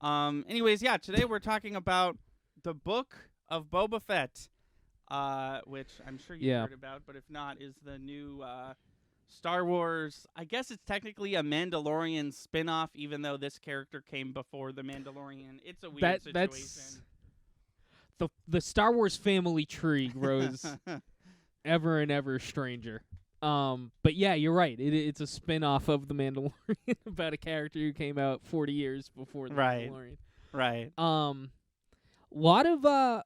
Anyways, yeah, today we're talking about the book of Boba Fett, which I'm sure you've heard about, but if not, is the new Star Wars. I guess it's technically a Mandalorian spin-off, even though this character came before the Mandalorian. It's a weird situation. That's the Star Wars family tree grows ever and ever stranger. But yeah, you're right. It's a spin-off of The Mandalorian about a character who came out 40 years before The Mandalorian. Right. Lot of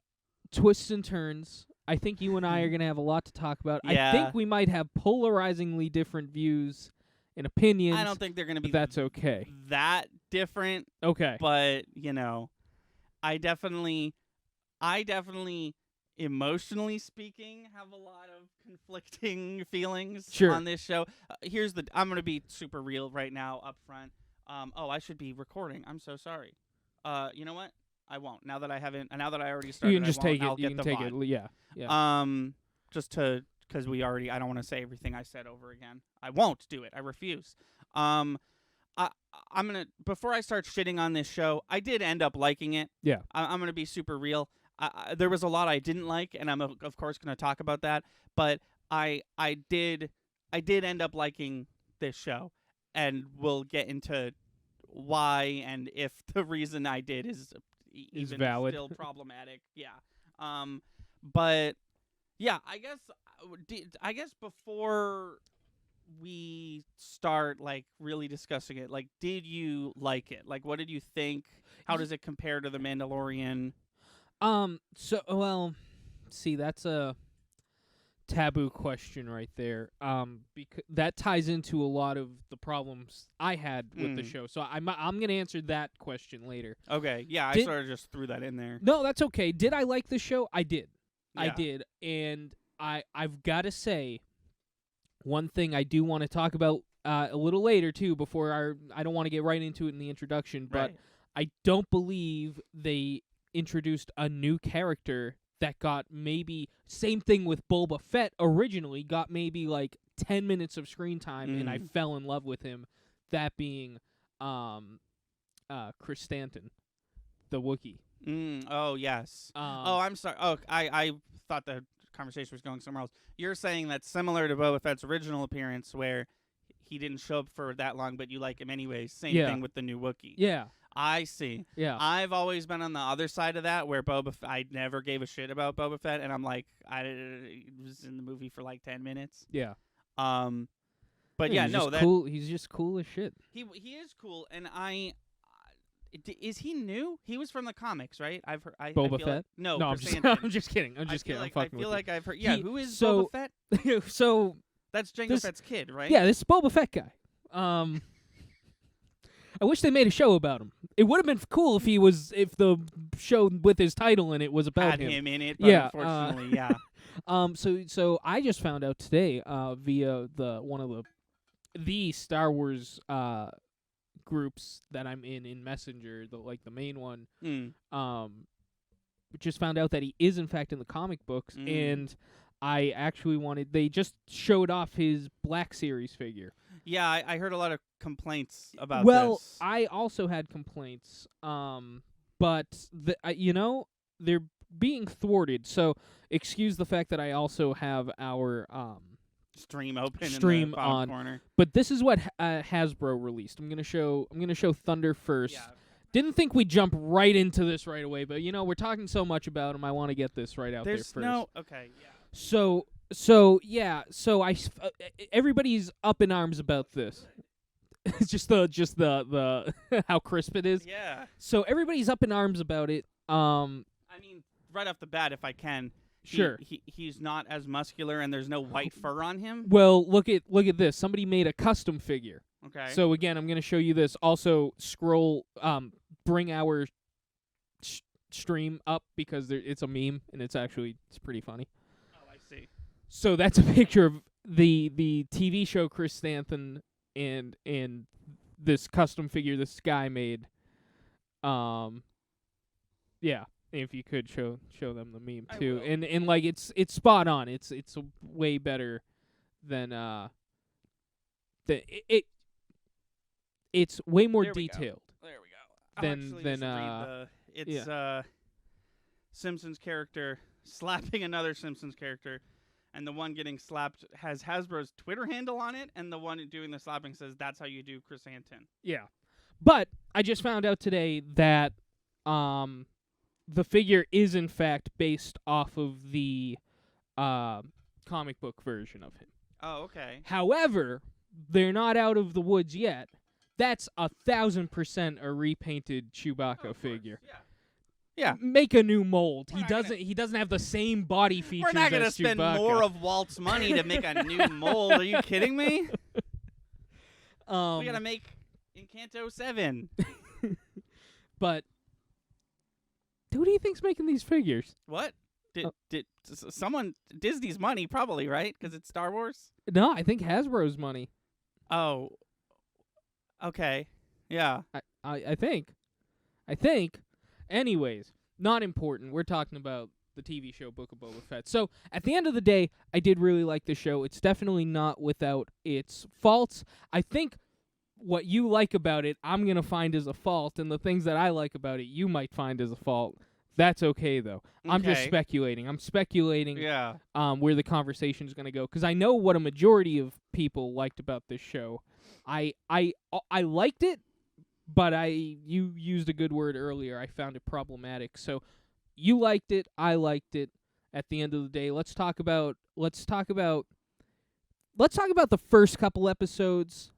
twists and turns. I think you and I are going to have a lot to talk about. Yeah. I think we might have polarizingly different views and opinions. I don't think they're going to be that's okay. That different. Okay. But, I definitely emotionally speaking, have a lot of conflicting feelings on this show. I'm going to be super real right now up front. I should be recording. I'm so sorry. You know what? I won't. Now that I already started, you can just take it. I'll you get can the take VOD. it. Yeah. Because I don't want to say everything I said over again. I won't do it. I refuse. I'm gonna, before I start shitting on this show, I did end up liking it. Yeah. I'm gonna be super real. There was a lot I didn't like, and I'm of course gonna talk about that. But I did end up liking this show, and we'll get into why and if the reason I did is even valid. Still problematic. Yeah. But yeah, I guess before we start really discussing it, did you like it? What did you think? How does it compare to The Mandalorian? See, that's a taboo question right there. Because that ties into a lot of the problems I had with the show. So I'm going to answer that question later. Okay. Yeah, I sort of just threw that in there. No, that's okay. Did I like the show? I did. Yeah. I did. And I've got to say one thing I do want to talk about a little later too before I don't want to get right into it in the introduction, but I don't believe they introduced a new character that got maybe, same thing with Boba Fett originally, got maybe 10 minutes of screen time, and I fell in love with him, that being Chris Stanton, the Wookiee. Oh, yes. I'm sorry. Oh, I thought the conversation was going somewhere else. You're saying that's similar to Boba Fett's original appearance where he didn't show up for that long, but you like him anyways. Same thing with the new Wookiee. Yeah. I see. Yeah. I've always been on the other side of that where I never gave a shit about Boba Fett, and I'm like, I was in the movie for 10 minutes. Yeah. But yeah, no, that cool. He's just cool as shit. He is cool, and is he new? He was from the comics, right? I've heard. Boba Fett? No, I'm just kidding. I'm just kidding. I feel like I've heard. Yeah, who is Boba Fett? So that's Jango Fett's kid, right? Yeah, this is Boba Fett guy. I wish they made a show about him. It would have been cool if the show with his title in it was about Had him. him in it, but unfortunately, yeah. So I just found out today via one of the Star Wars groups that I'm in Messenger, the main one. Just found out that he is in fact in the comic books, and I actually they just showed off his Black Series figure. Yeah, I heard a lot of complaints about this. Well, I also had complaints, but they're being thwarted. So excuse the fact that I also have our stream open stream in the bottom on corner. But this is what Hasbro released. I'm gonna show Thunder first. Yeah. Didn't think we'd jump right into this right away, but we're talking so much about him. I want to get this right out there first. Okay, yeah. So everybody's up in arms about this. It's just the how crisp it is. Yeah. So everybody's up in arms about it. I mean, right off the bat, if I can. Sure. He's not as muscular, and there's no white fur on him. Well, look at this. Somebody made a custom figure. Okay. So again, I'm going to show you this. Also, bring our stream up because it's a meme and it's pretty funny. Oh, I see. So that's a picture of the TV show Chris Stanton and this custom figure this guy made. Yeah. If you could show them the meme too, and it's spot on. It's way better than it's way more detailed. There we go. It's Simpsons character slapping another Simpsons character, and the one getting slapped has Hasbro's Twitter handle on it, and the one doing the slapping says that's how you do chrysanthemum. Yeah. But I just found out today that the figure is in fact based off of the comic book version of him. Oh, okay. However, they're not out of the woods yet. That's 1,000% a repainted Chewbacca figure. Yeah. Make a new mold. He doesn't have the same body features as Chewbacca. We're not going to spend more of Walt's money to make a new mold. Are you kidding me? We got to make Encanto 7. But who do you think's making these figures? What? Did someone Disney's money probably, right? Because it's Star Wars? No, I think Hasbro's money. Oh. Okay. Yeah. I think. Anyways, not important. We're talking about the TV show Book of Boba Fett. So, at the end of the day, I did really like the show. It's definitely not without its faults. I think what you like about it, I'm going to find as a fault, and the things that I like about it, you might find as a fault. That's okay, though. Okay. I'm just speculating. I'm speculating where the conversation is going to go, because I know what a majority of people liked about this show. I liked it, but you used a good word earlier. I found it problematic. So you liked it. I liked it. At the end of the day, let's talk about the first couple episodes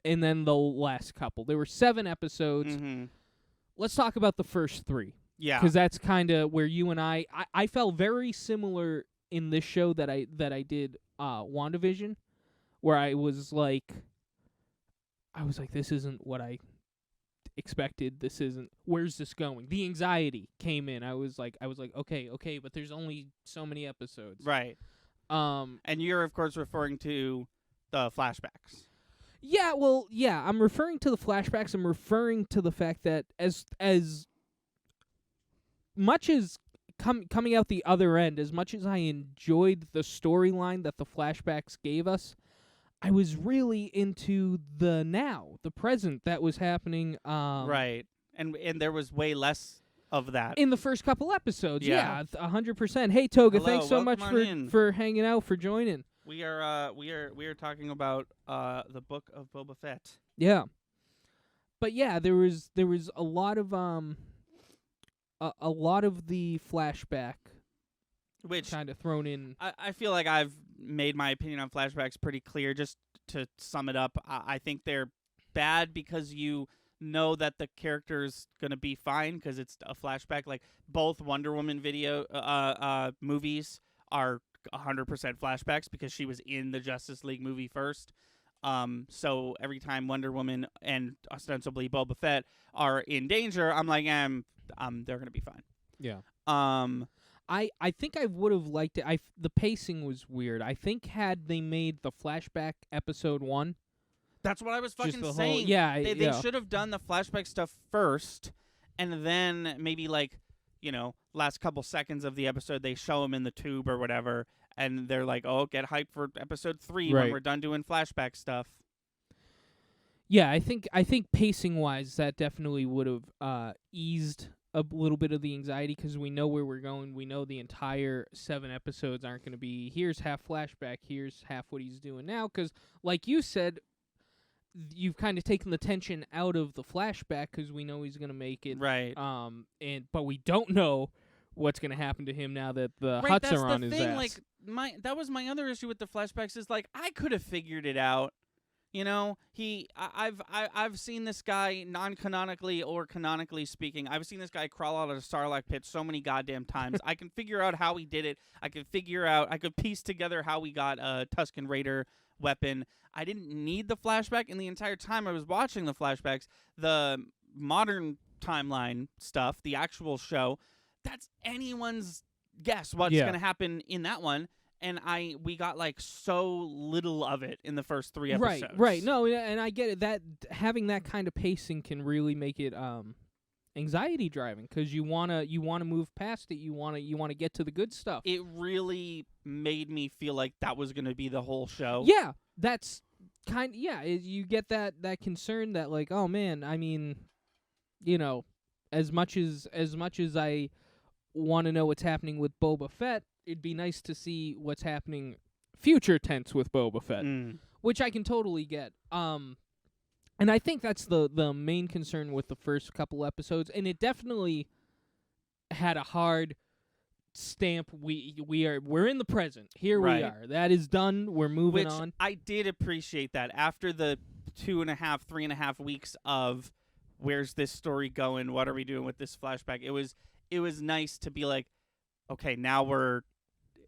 and then the last couple. There were 7 episodes. Mm-hmm. Let's talk about the first 3. Yeah, because that's kind of where you and I felt very similar in this show that I did WandaVision, where I was like, this isn't what I expected. This isn't. Where's this going? The anxiety came in. I was like, okay, but there's only so many episodes. Right. And you're of course referring to the flashbacks. Yeah. Well, yeah. I'm referring to the flashbacks. I'm referring to the fact that as much as coming out the other end, as much as I enjoyed the storyline that the flashbacks gave us, I was really into the present that was happening. Right. And there was way less of that in the first couple episodes. Yeah, 100%. Hey Toga, thanks so much for hanging out, for joining. We are talking about the Book of Boba Fett. Yeah. But yeah, there was a lot of the flashback, which kind of thrown in. I feel like I've made my opinion on flashbacks pretty clear. Just to sum it up, I think they're bad because you know that the character's gonna be fine because it's a flashback. Like both Wonder Woman movies are 100% flashbacks because she was in the Justice League movie first. So every time Wonder Woman and ostensibly Boba Fett are in danger, I'm like, they're gonna be fine. Yeah. I think I would have liked it. The pacing was weird. I think had they made the flashback episode 1. That's what I was fucking saying. They should have done the flashback stuff first, and then maybe last couple seconds of the episode they show him in the tube or whatever, and they're like, "Oh, get hyped for episode 3 when we're done doing flashback stuff." Yeah, I think pacing wise, that definitely would have eased a little bit of the anxiety because we know where we're going. We know the entire 7 episodes aren't going to be here's half flashback, here's half what he's doing now. Because, like you said, you've kind of taken the tension out of the flashback because we know he's going to make it. Right. But we don't know what's going to happen to him now that the Hutts are on his ass. That was my other issue with the flashbacks is I could have figured it out. You know, I've seen this guy non-canonically or canonically speaking. I've seen this guy crawl out of a Sarlacc pit so many goddamn times. I can figure out how he did it. I could piece together how we got a Tusken Raider weapon. I didn't need the flashback, and the entire time I was watching the flashbacks, the modern timeline stuff, the actual show, that's anyone's guess what's going to happen in that one. And we got so little of it in the first 3 episodes. Right. No, and I get it. That having that kind of pacing can really make it anxiety driving because you wanna move past it. You wanna get to the good stuff. It really made me feel like that was gonna be the whole show. Yeah, that's you get that concern that oh man, I mean, as much as I want to know what's happening with Boba Fett, it'd be nice to see what's happening future tense with Boba Fett, which I can totally get. And I think that's the main concern with the first couple episodes, and it definitely had a hard stamp. We're in the present. Here we are. That is done. We're moving on. I did appreciate that after the 2.5, 3.5 weeks of where's this story going? What are we doing with this flashback? It was nice to be like, okay, now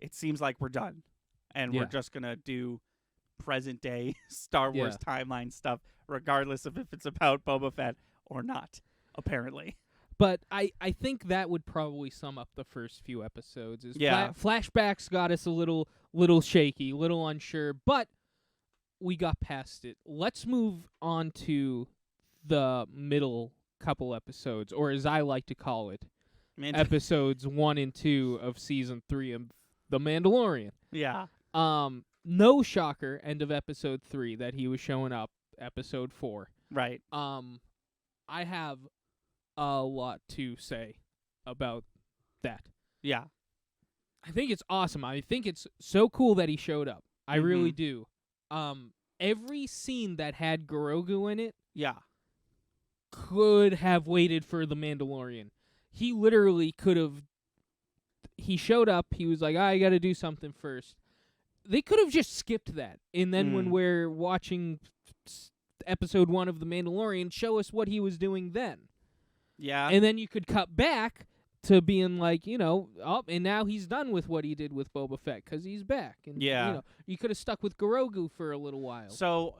it seems like we're done, and we're just gonna do present day Star Wars timeline stuff, regardless of if it's about Boba Fett or not. Apparently. But I think that would probably sum up the first few episodes. Flashbacks got us a little shaky, little unsure, but we got past it. Let's move on to the middle couple episodes, or as I like to call it, episodes 1 and 2 of season 3 of The Mandalorian. Yeah. No shocker, end of episode 3 that he was showing up, episode 4. Right. I have a lot to say about that. Yeah. I think it's awesome. I think it's so cool that he showed up. I really do. Every scene that had Grogu in it could have waited for The Mandalorian. He literally could have. He showed up. He was like, I got to do something first. They could have just skipped that. And then when we're watching episode 1 of The Mandalorian, show us what he was doing then. Yeah. And then you could cut back to being like, and now he's done with what he did with Boba Fett because he's back. And, you could have stuck with Grogu for a little while. So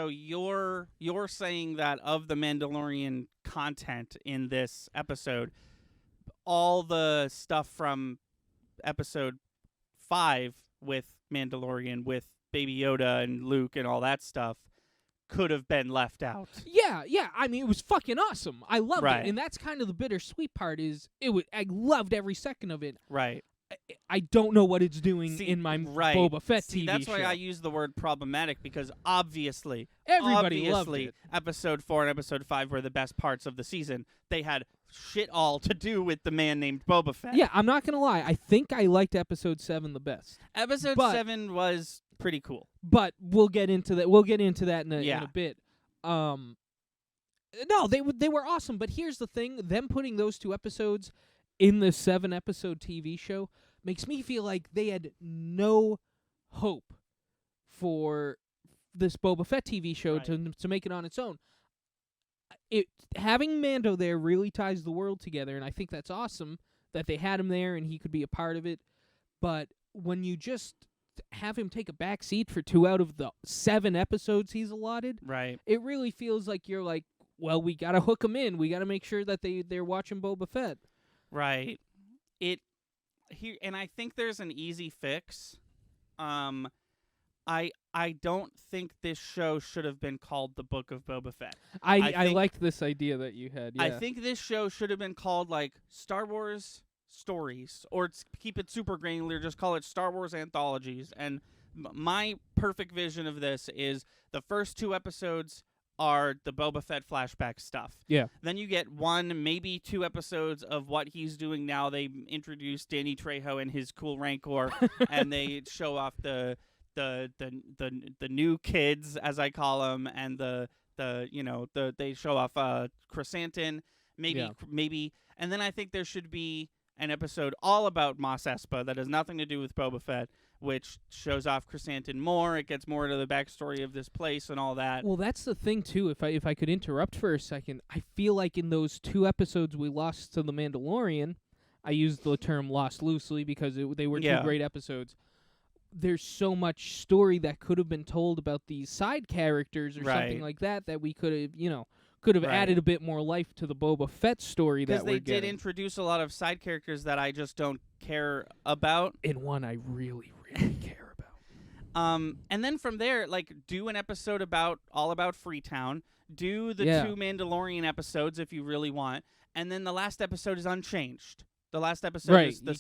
you're saying that of the Mandalorian content in this episode, all the stuff from episode 5 with Mandalorian, with Baby Yoda and Luke and all that stuff, could have been left out. Yeah. I mean, it was fucking awesome. I loved it, and that's kind of the bittersweet part. I loved every second of it. Right. I don't know what it's doing in my Boba Fett TV that's show. Why I use the word problematic, because obviously everybody loved it. Episode 4 and episode 5 were the best parts of the season. They had shit all to do with the man named Boba Fett. Yeah, I'm not gonna lie. I think I liked episode 7 the best. Episode 7 was pretty cool. But we'll get into that. We'll get into that in a bit. No, they were awesome. But here's the thing: them putting those 2 episodes in the 7-episode TV show makes me feel like they had no hope for this Boba Fett TV show to make it on its own. Having Mando there really ties the world together, and I think that's awesome that they had him there and he could be a part of it. But when you just have him take a back seat for 2 out of the 7 episodes he's allotted, it really feels like you're like, well, we got to hook him in. We got to make sure that they're watching Boba Fett. Right. And I think there's an easy fix. I don't think this show should have been called The Book of Boba Fett. I liked this idea that you had. Yeah. I think this show should have been called like Star Wars Stories, or keep it super granular, just call it Star Wars Anthologies. And my perfect vision of this is the first 2 episodes are the Boba Fett flashback stuff. Yeah. Then you get 1, maybe 2 episodes of what he's doing now. They introduce Danny Trejo and his cool Rancor, and they show off the new kids, as I call them, and they show off Chrysanthemum, maybe, and then I think there should be an episode all about Mos Espa that has nothing to do with Boba Fett, which shows off Chrysanthemum more. It gets more into the backstory of this place and all that. Well, that's the thing too. If I could interrupt for a second, I feel like in those 2 episodes we lost to The Mandalorian, I use the term lost loosely because they were 2 great episodes. There's so much story that could have been told about these side characters or something like that we could have added a bit more life to the Boba Fett story that we're getting. Because they did introduce a lot of side characters that I just don't care about. And one I really, really care about. And then from there, like, do an episode all about Freetown. Do the 2 Mandalorian episodes if you really want. And then the last episode is unchanged. The last episode is the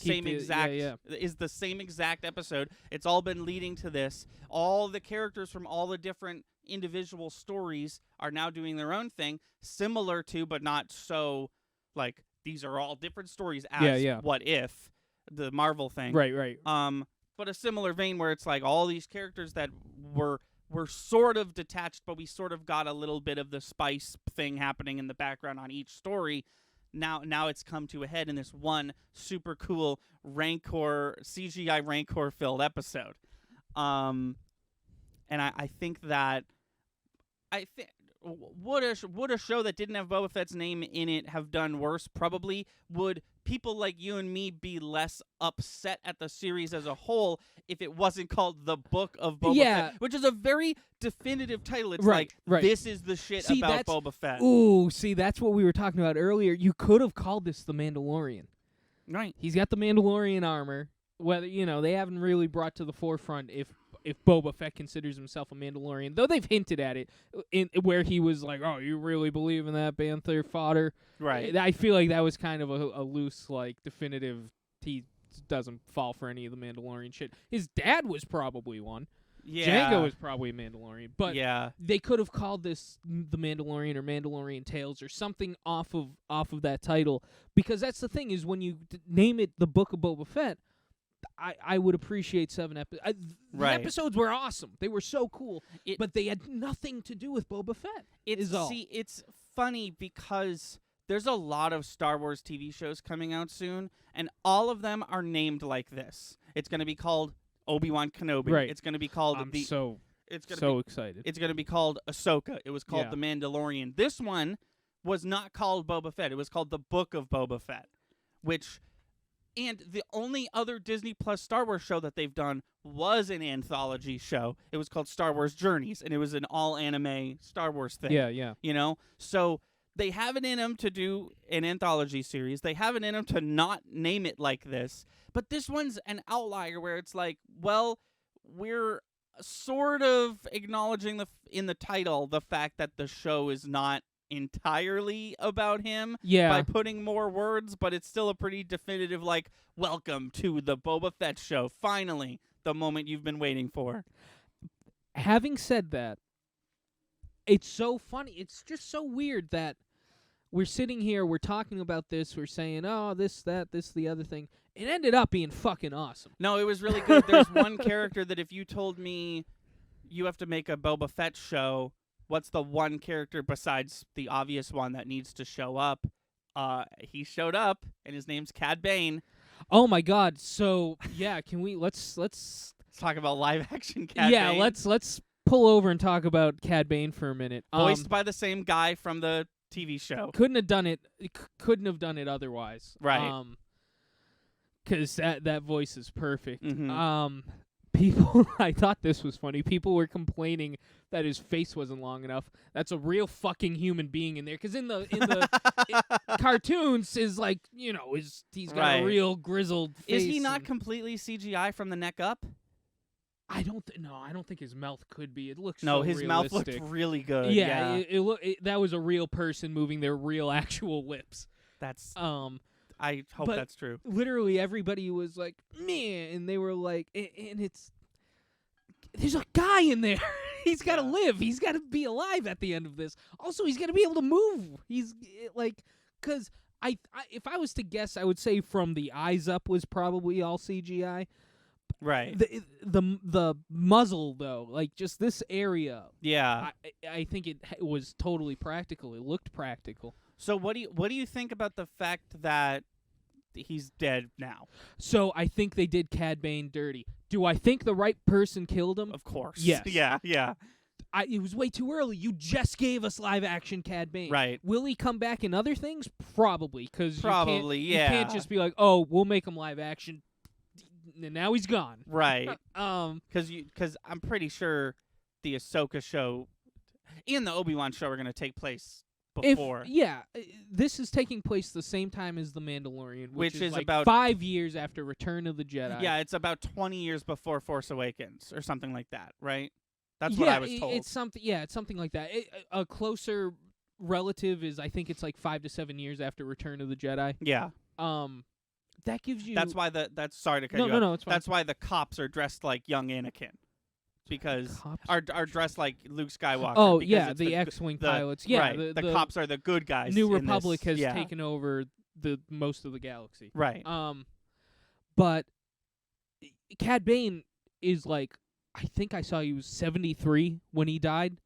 same exact episode. It's all been leading to this. All the characters from all the different individual stories are now doing their own thing, similar to, but not so, like, these are all different stories as What If, the Marvel thing. Right. But a similar vein where it's like all these characters that were sort of detached, but we sort of got a little bit of the spice thing happening in the background on each story. Now it's come to a head in this one super cool CGI Rancor filled episode. And I think that would a show that didn't have Boba Fett's name in it have done worse? Probably. Would people like you and me be less upset at the series as a whole if it wasn't called The Book of Boba Fett? Which is a very definitive title. It's right. This is the shit about Boba Fett. Ooh, see, that's what we were talking about earlier. You could have called this The Mandalorian. Right. He's got the Mandalorian armor. Whether, they haven't really brought to the forefront if Boba Fett considers himself a Mandalorian, though they've hinted at it in where he was like, "Oh, you really believe in that Bantha fodder?" Right. I feel like that was kind of a loose, like, definitive. He doesn't fall for any of the Mandalorian shit. His dad was probably one. Yeah. Django was probably a Mandalorian, but yeah. they could have called this The Mandalorian or Mandalorian Tales or something off of that title, because that's the thing is when you name it The Book of Boba Fett. I would appreciate 7 episodes. The episodes were awesome. They were so cool, but they had nothing to do with Boba Fett. It's funny because there's a lot of Star Wars TV shows coming out soon, and all of them are named like this. It's going to be called Obi-Wan Kenobi. Right. It's going to be called excited. It's going to be called Ahsoka. It was called The Mandalorian. This one was not called Boba Fett. It was called The Book of Boba Fett, and the only other Disney Plus Star Wars show that they've done was an anthology show. It was called Star Wars Journeys, and it was an all-anime Star Wars thing. Yeah. So they have it in them to do an anthology series. They have it in them to not name it like this. But this one's an outlier where it's like, well, we're sort of acknowledging in the title the fact that the show is not entirely about him by putting more words, but it's still a pretty definitive, like, welcome to the Boba Fett show. Finally, the moment you've been waiting for. Having said that, it's so funny. It's just so weird that we're sitting here, we're talking about this, we're saying, oh, this, the other thing. It ended up being fucking awesome. No, it was really good. There's one character that if you told me you have to make a Boba Fett show, what's the one character besides the obvious one that needs to show up? He showed up, and his name's Cad Bane. Oh my God! So yeah, can we let's talk about live action Cad Bane? Yeah, let's pull over and talk about Cad Bane for a minute. Voiced by the same guy from the TV show. Couldn't have done it otherwise. Right. Because that voice is perfect. Mm-hmm. People, I thought this was funny. People were complaining that his face wasn't long enough. That's a real fucking human being in there. Because in the cartoons, is like, he's got a real grizzled face. Is he not completely CGI from the neck up? I don't think his mouth could be. It looks his realistic. mouth looked really good. Yeah. That was a real person moving their real actual lips. That's I hope that's true. Literally everybody was like, man, and they were like, and there's a guy in there. He's got to live. He's got to be alive at the end of this. Also, he's got to be able to move. He's like, because if I was to guess, I would say from the eyes up was probably all CGI. Right. The muzzle though, like just this area. Yeah. I think it was totally practical. It looked practical. So what do you think about the fact that he's dead now? So I think they did Cad Bane dirty. Do I think the right person killed him? Of course. Yes. Yeah. It was way too early. You just gave us live action Cad Bane. Right. Will he come back in other things? Probably. You can't just be like, oh, we'll make him live action, and now he's gone. Right. Because I'm pretty sure the Ahsoka show and the Obi-Wan show are going to take place before. This is taking place the same time as The Mandalorian, which is like about 5 years after Return of the Jedi. Yeah, it's about 20 years before Force Awakens or something like that, right? That's what I was told. It's something like that. A closer relative is, I think it's like 5 to 7 years after Return of the Jedi. Yeah. That gives you. That's why sorry to cut you off. No, it's fine. That's why the cops are dressed like young Anakin. because Cops? are dressed like Luke Skywalker. Oh because yeah, it's the X-wing pilots. Yeah, right. The cops are the good guys. New in Republic this. has taken over the most of the galaxy. Right. But Cad Bane is like, I think I saw he was 73 when he died.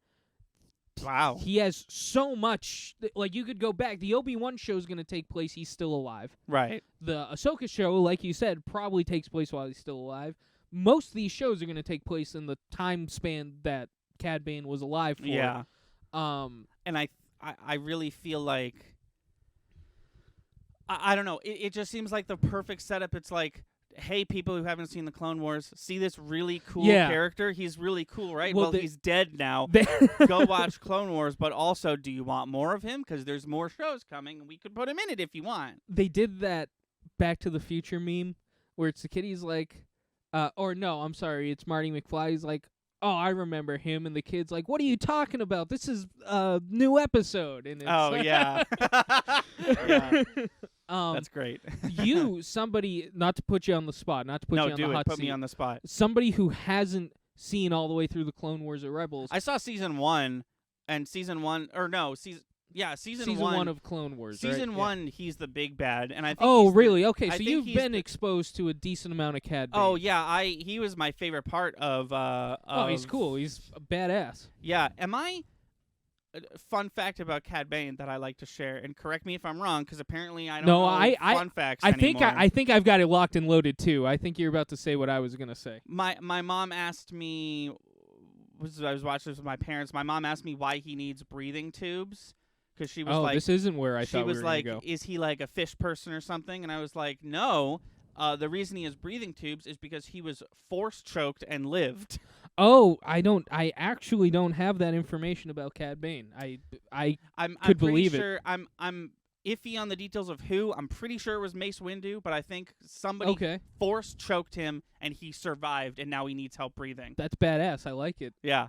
Wow. He has so much. Like, you could go back. The Obi-Wan show is going to take place. He's still alive. Right. The Ahsoka show, like you said, probably takes place while he's still alive. Most of these shows are going to take place in the time span that Cad Bane was alive for. Yeah. And I really feel like I don't know. It just seems like the perfect setup. It's like, hey, people who haven't seen the Clone Wars, see this really cool character. He's really cool, right? Well, he's dead now. Go watch Clone Wars, but also, do you want more of him? Because there's more shows coming, and we could put him in it if you want. They did that Back to the Future meme where it's the kid, he's like, or no, I'm sorry, it's Marty McFly. He's like, oh, I remember him, and the kid's like, what are you talking about? This is a new episode. And it's yeah. Yeah. That's great. Somebody, not to put you on the spot, not to put you on the hot seat. Put me on the spot. Somebody who hasn't seen all the way through the Clone Wars or Rebels. I saw season 1, and season 1 of Clone Wars. Season right? 1, he's the big bad, and I think. Oh, really? Okay, so you've been exposed to a decent amount of Cad Bane. Oh yeah, he was my favorite part of. Oh, he's cool. He's a badass. Yeah. Am I? Fun fact about Cad Bane that I like to share, and correct me if I'm wrong, because apparently I don't know fun facts anymore. I think I've got it locked and loaded too. I think you're about to say what I was gonna say. My mom asked me. I was watching this with my parents. My mom asked me why he needs breathing tubes. Because she was like, this isn't where I thought we were going to go. Is he like a fish person or something? And I was like, no. The reason he has breathing tubes is because he was force choked and lived. Oh, I actually don't have that information about Cad Bane. I'm believe sure, it. I'm iffy on the details of who. I'm pretty sure it was Mace Windu, but I think somebody force choked him and he survived, and now he needs help breathing. That's badass. I like it. Yeah.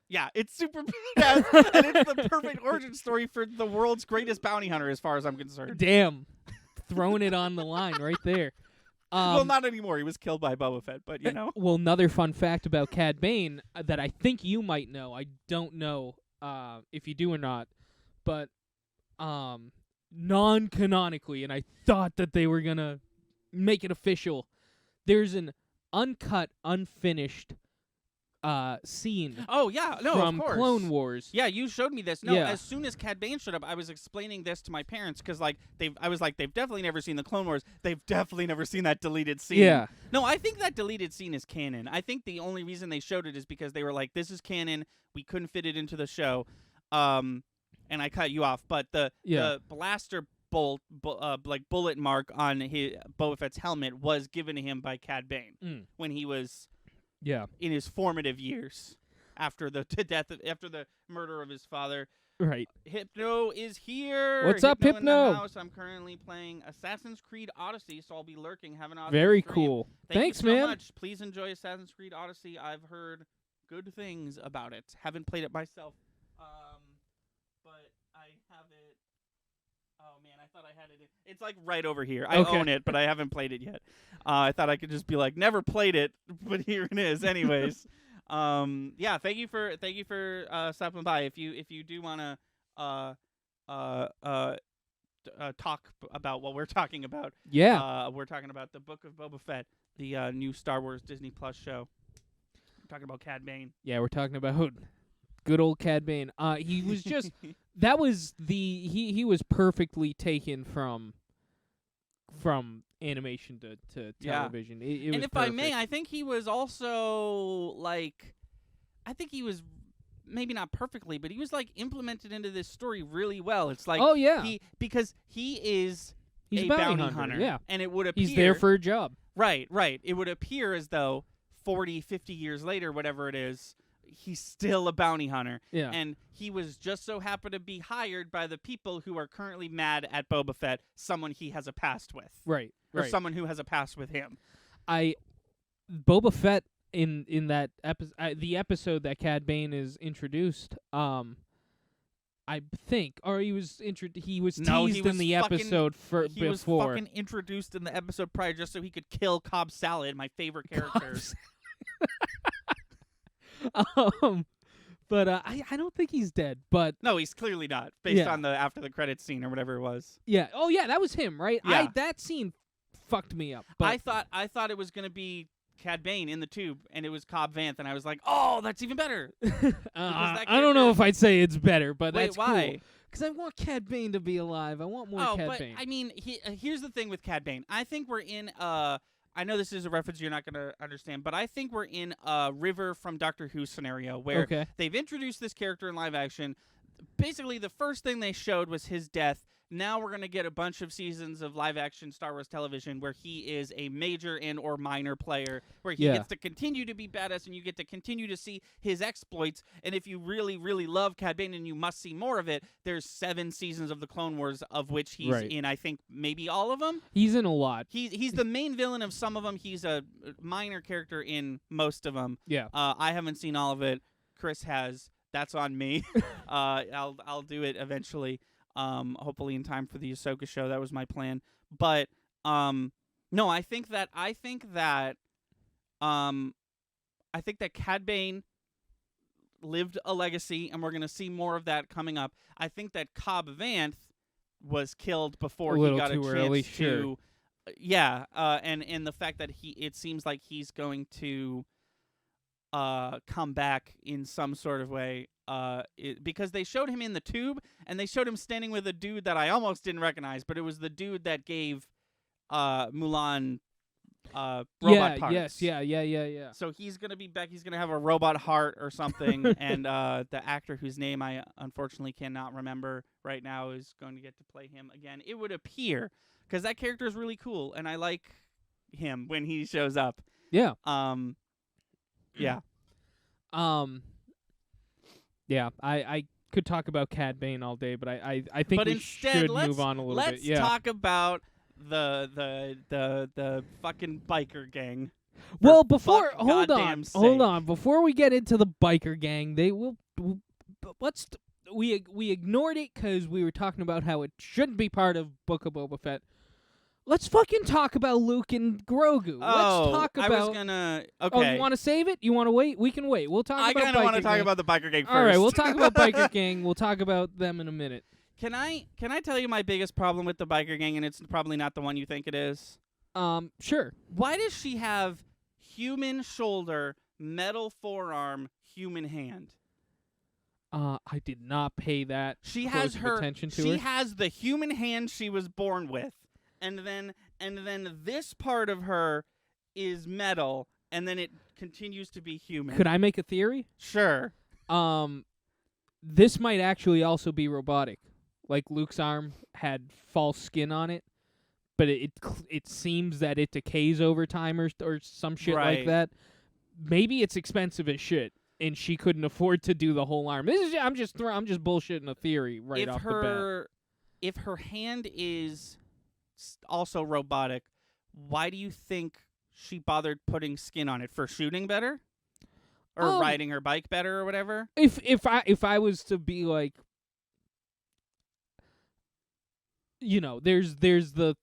Yeah, it's super badass, and it's the perfect origin story for the world's greatest bounty hunter, as far as I'm concerned. Damn. Throwing it on the line right there. Well, not anymore. He was killed by Boba Fett, but you know. Well, another fun fact about Cad Bane that I think you might know. I don't know if you do or not, but non-canonically, and I thought that they were going to make it official, there's an uncut, unfinished scene. Oh yeah, no, from of course. Clone Wars. Yeah, you showed me this. No, as soon as Cad Bane showed up, I was explaining this to my parents because I was like, they've definitely never seen the Clone Wars. They've definitely never seen that deleted scene. Yeah. No, I think that deleted scene is canon. I think the only reason they showed it is because they were like, this is canon. We couldn't fit it into the show. And I cut you off, but the blaster bullet mark on his Boba Fett's helmet was given to him by Cad Bane when he was. Yeah, in his formative years, after the murder of his father. Right. Hypno is here. What's up, Hypno? In the house. I'm currently playing Assassin's Creed Odyssey, so I'll be lurking. Have an awesome Very stream. cool. Thanks, man. so much. Please enjoy Assassin's Creed Odyssey. I've heard good things about it. Haven't played it myself, but I have it. Oh man, I thought I had it. It's like right over here. I own it, but I haven't played it yet. I thought I could just be like, never played it, but here it is. Anyways, yeah. Thank you for stopping by. If you do want to talk about what we're talking about, we're talking about the Book of Boba Fett, the new Star Wars Disney Plus show. We're talking about Cad Bane. Yeah, we're talking about good old Cad Bane. He was just that was he was perfectly taken from animation to television. Yeah. It was and if perfect. I may, I think he was also maybe not perfectly, but he was like implemented into this story really well. It's like because he's a bounty hunter. Yeah, and it would appear he's there for a job. Right. It would appear as though 40, 50 years later, whatever it is, he's still a bounty hunter. Yeah. And he was just so happened to be hired by the people who are currently mad at Boba Fett, someone he has a past with. Right. Or someone who has a past with him. Boba Fett in that the episode that Cad Bane is introduced, I think, or he was teased in the episode before. He was fucking introduced in the episode prior just so he could kill Cobb Salad, my favorite character. But I don't think he's dead. But No, he's clearly not, based on the after the credits scene or whatever it was. yeah. Oh yeah, that was him, right? Yeah. That scene fucked me up. But I thought it was gonna be Cad Bane in the tube, and it was Cobb Vanth, and I was like, oh, that's even better. I don't know if I'd say it's better, but Wait, that's why? cool. Because I want Cad Bane to be alive. I want more Cad Bane. I mean, here's the thing with Cad Bane. I think we're in I know this is a reference you're not going to understand, but I think we're in a River from Doctor Who scenario where they've introduced this character in live action. Basically, the first thing they showed was his death. Now we're going to get a bunch of seasons of live-action Star Wars television where he is a major and or minor player, where he gets to continue to be badass and you get to continue to see his exploits. And if you really, really love Cad Bane and you must see more of it, there's 7 seasons of the Clone Wars, of which he's in, I think, maybe all of them. He's in a lot. He's the main villain of some of them. He's a minor character in most of them. Yeah. I haven't seen all of it. Chris has. That's on me. I'll do it eventually. Hopefully in time for the Ahsoka show. That was my plan. But no, I think that Cad Bane lived a legacy, and we're gonna see more of that coming up. I think that Cobb Vanth was killed before he got a chance early, to. sure. And the fact that it seems like he's going to come back in some sort of way. Because they showed him in the tube, and they showed him standing with a dude that I almost didn't recognize, but it was the dude that gave Mulan robot parts. Yeah. So he's gonna be back. He's gonna have a robot heart or something, and the actor whose name I unfortunately cannot remember right now is going to get to play him again. It would appear, because that character is really cool, and I like him when he shows up. Yeah. Yeah. Yeah, I could talk about Cad Bane all day, but I think we should move on a little bit. Yeah. Let's talk about the fucking biker gang. Well, hold on. Before we get into the biker gang, we ignored it because we were talking about how it shouldn't be part of Book of Boba Fett. Let's fucking talk about Luke and Grogu. Let's talk about. I was gonna. Okay. Oh, you want to save it? You want to wait? We can wait. We'll talk about. I kind of want to talk about the biker gang first. All right, we'll talk about biker gang. We'll talk about them in a minute. Can I tell you my biggest problem with the biker gang, and it's probably not the one you think it is? Sure. Why does she have human shoulder, metal forearm, human hand? I did not pay that attention to her. She has the human hand she was born with. And then this part of her is metal, and then it continues to be human. Could I make a theory? Sure. This might actually also be robotic. Like Luke's arm had false skin on it, but it seems that it decays over time or some shit like that. Maybe it's expensive as shit, and she couldn't afford to do the whole arm. I'm just bullshitting a theory off the bat. If her hand is also robotic, why do you think she bothered putting skin on it? For shooting better, or riding her bike better, or whatever? If I was to be like, there's the.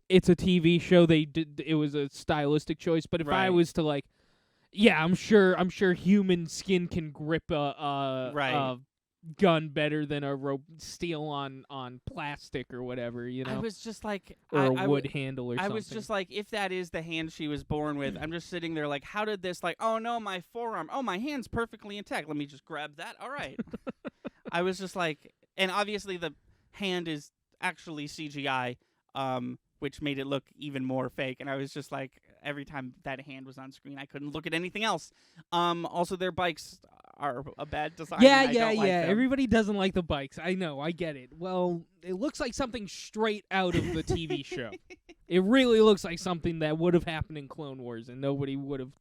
It's a TV show. It was a stylistic choice, but if I was to like, I'm sure human skin can grip a gun better than a steel on plastic or whatever, I was just like, or a wood handle or something. I was just like, if that is the hand she was born with, I'm just sitting there like, how did this, like, oh no, my forearm, oh, my hand's perfectly intact, let me just grab that, all right. I was just like, and obviously the hand is actually CGI, which made it look even more fake, and I was just like, every time that hand was on screen, I couldn't look at anything else. Also, their bikes are a bad design. Yeah. Everybody doesn't like the bikes. I know. I get it. Well, it looks like something straight out of the TV show. It really looks like something that would have happened in Clone Wars, and nobody would have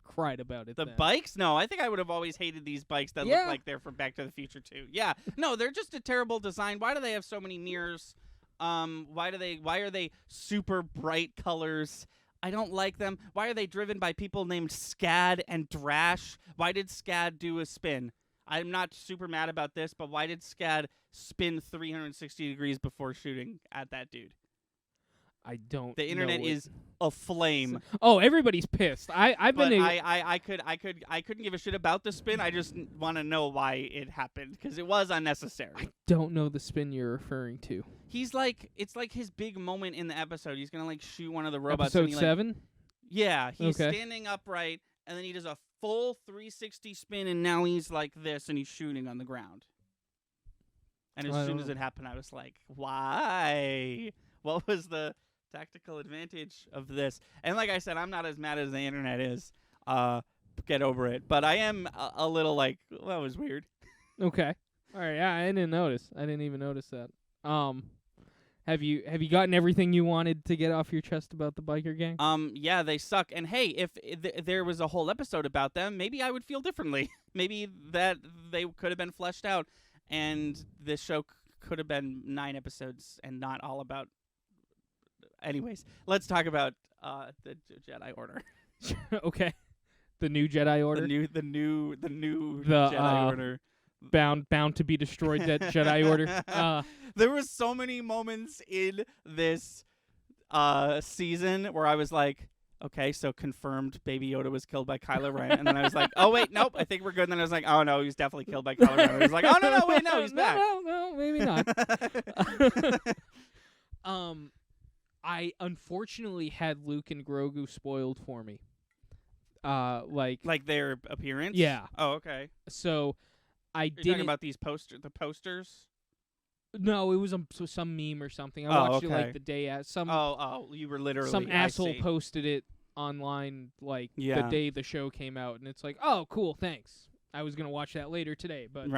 cried about it. The bikes? No, I think I would have always hated these bikes that look like they're from Back to the Future too. Yeah. No, they're just a terrible design. Why do they have so many mirrors? Why are they super bright colors? I don't like them. Why are they driven by people named Scad and Drash? Why did Scad do a spin? I'm not super mad about this, but why did Scad spin 360 degrees before shooting at that dude? I don't. The internet know it. is aflame. Oh, everybody's pissed. I've But been. I couldn't give a shit about the spin. I just want to know why it happened because it was unnecessary. I don't know the spin you're referring to. It's like his big moment in the episode. He's gonna like shoot one of the robots. Episode 7. Yeah, he's Okay. standing upright, and then he does a full 360 spin, and now he's like this, and he's shooting on the ground. And as soon as it happened, I was like, why? What was the tactical advantage of this? And like I said, I'm not as mad as the internet is. Get over it. But I am a little like, well, that was weird. Okay. All right. Yeah, I didn't notice. I didn't even notice that. Have you gotten everything you wanted to get off your chest about the biker gang? Yeah, they suck. And hey, if there was a whole episode about them, maybe I would feel differently. Maybe that they could have been fleshed out, and this show could have been 9 episodes and not all about. Anyways, let's talk about the Jedi Order. Okay. The new Jedi Order. The new Jedi Order. Bound to be destroyed. That Jedi Order. There was so many moments in this season where I was like, okay, so confirmed Baby Yoda was killed by Kylo Ren. And then I was like, oh, wait, nope, I think we're good. And then I was like, oh, no, he was definitely killed by Kylo Ren. I was like, oh, no, wait, no, he's back. No, maybe not. I unfortunately had Luke and Grogu spoiled for me. Like their appearance? Yeah. Oh, okay. So I You're talking about these the posters? No, it was some meme or something. I watched it like the day at some. Oh, you were literally some asshole posted it online like the day the show came out, and it's like, oh, cool, thanks. I was gonna watch that later today, but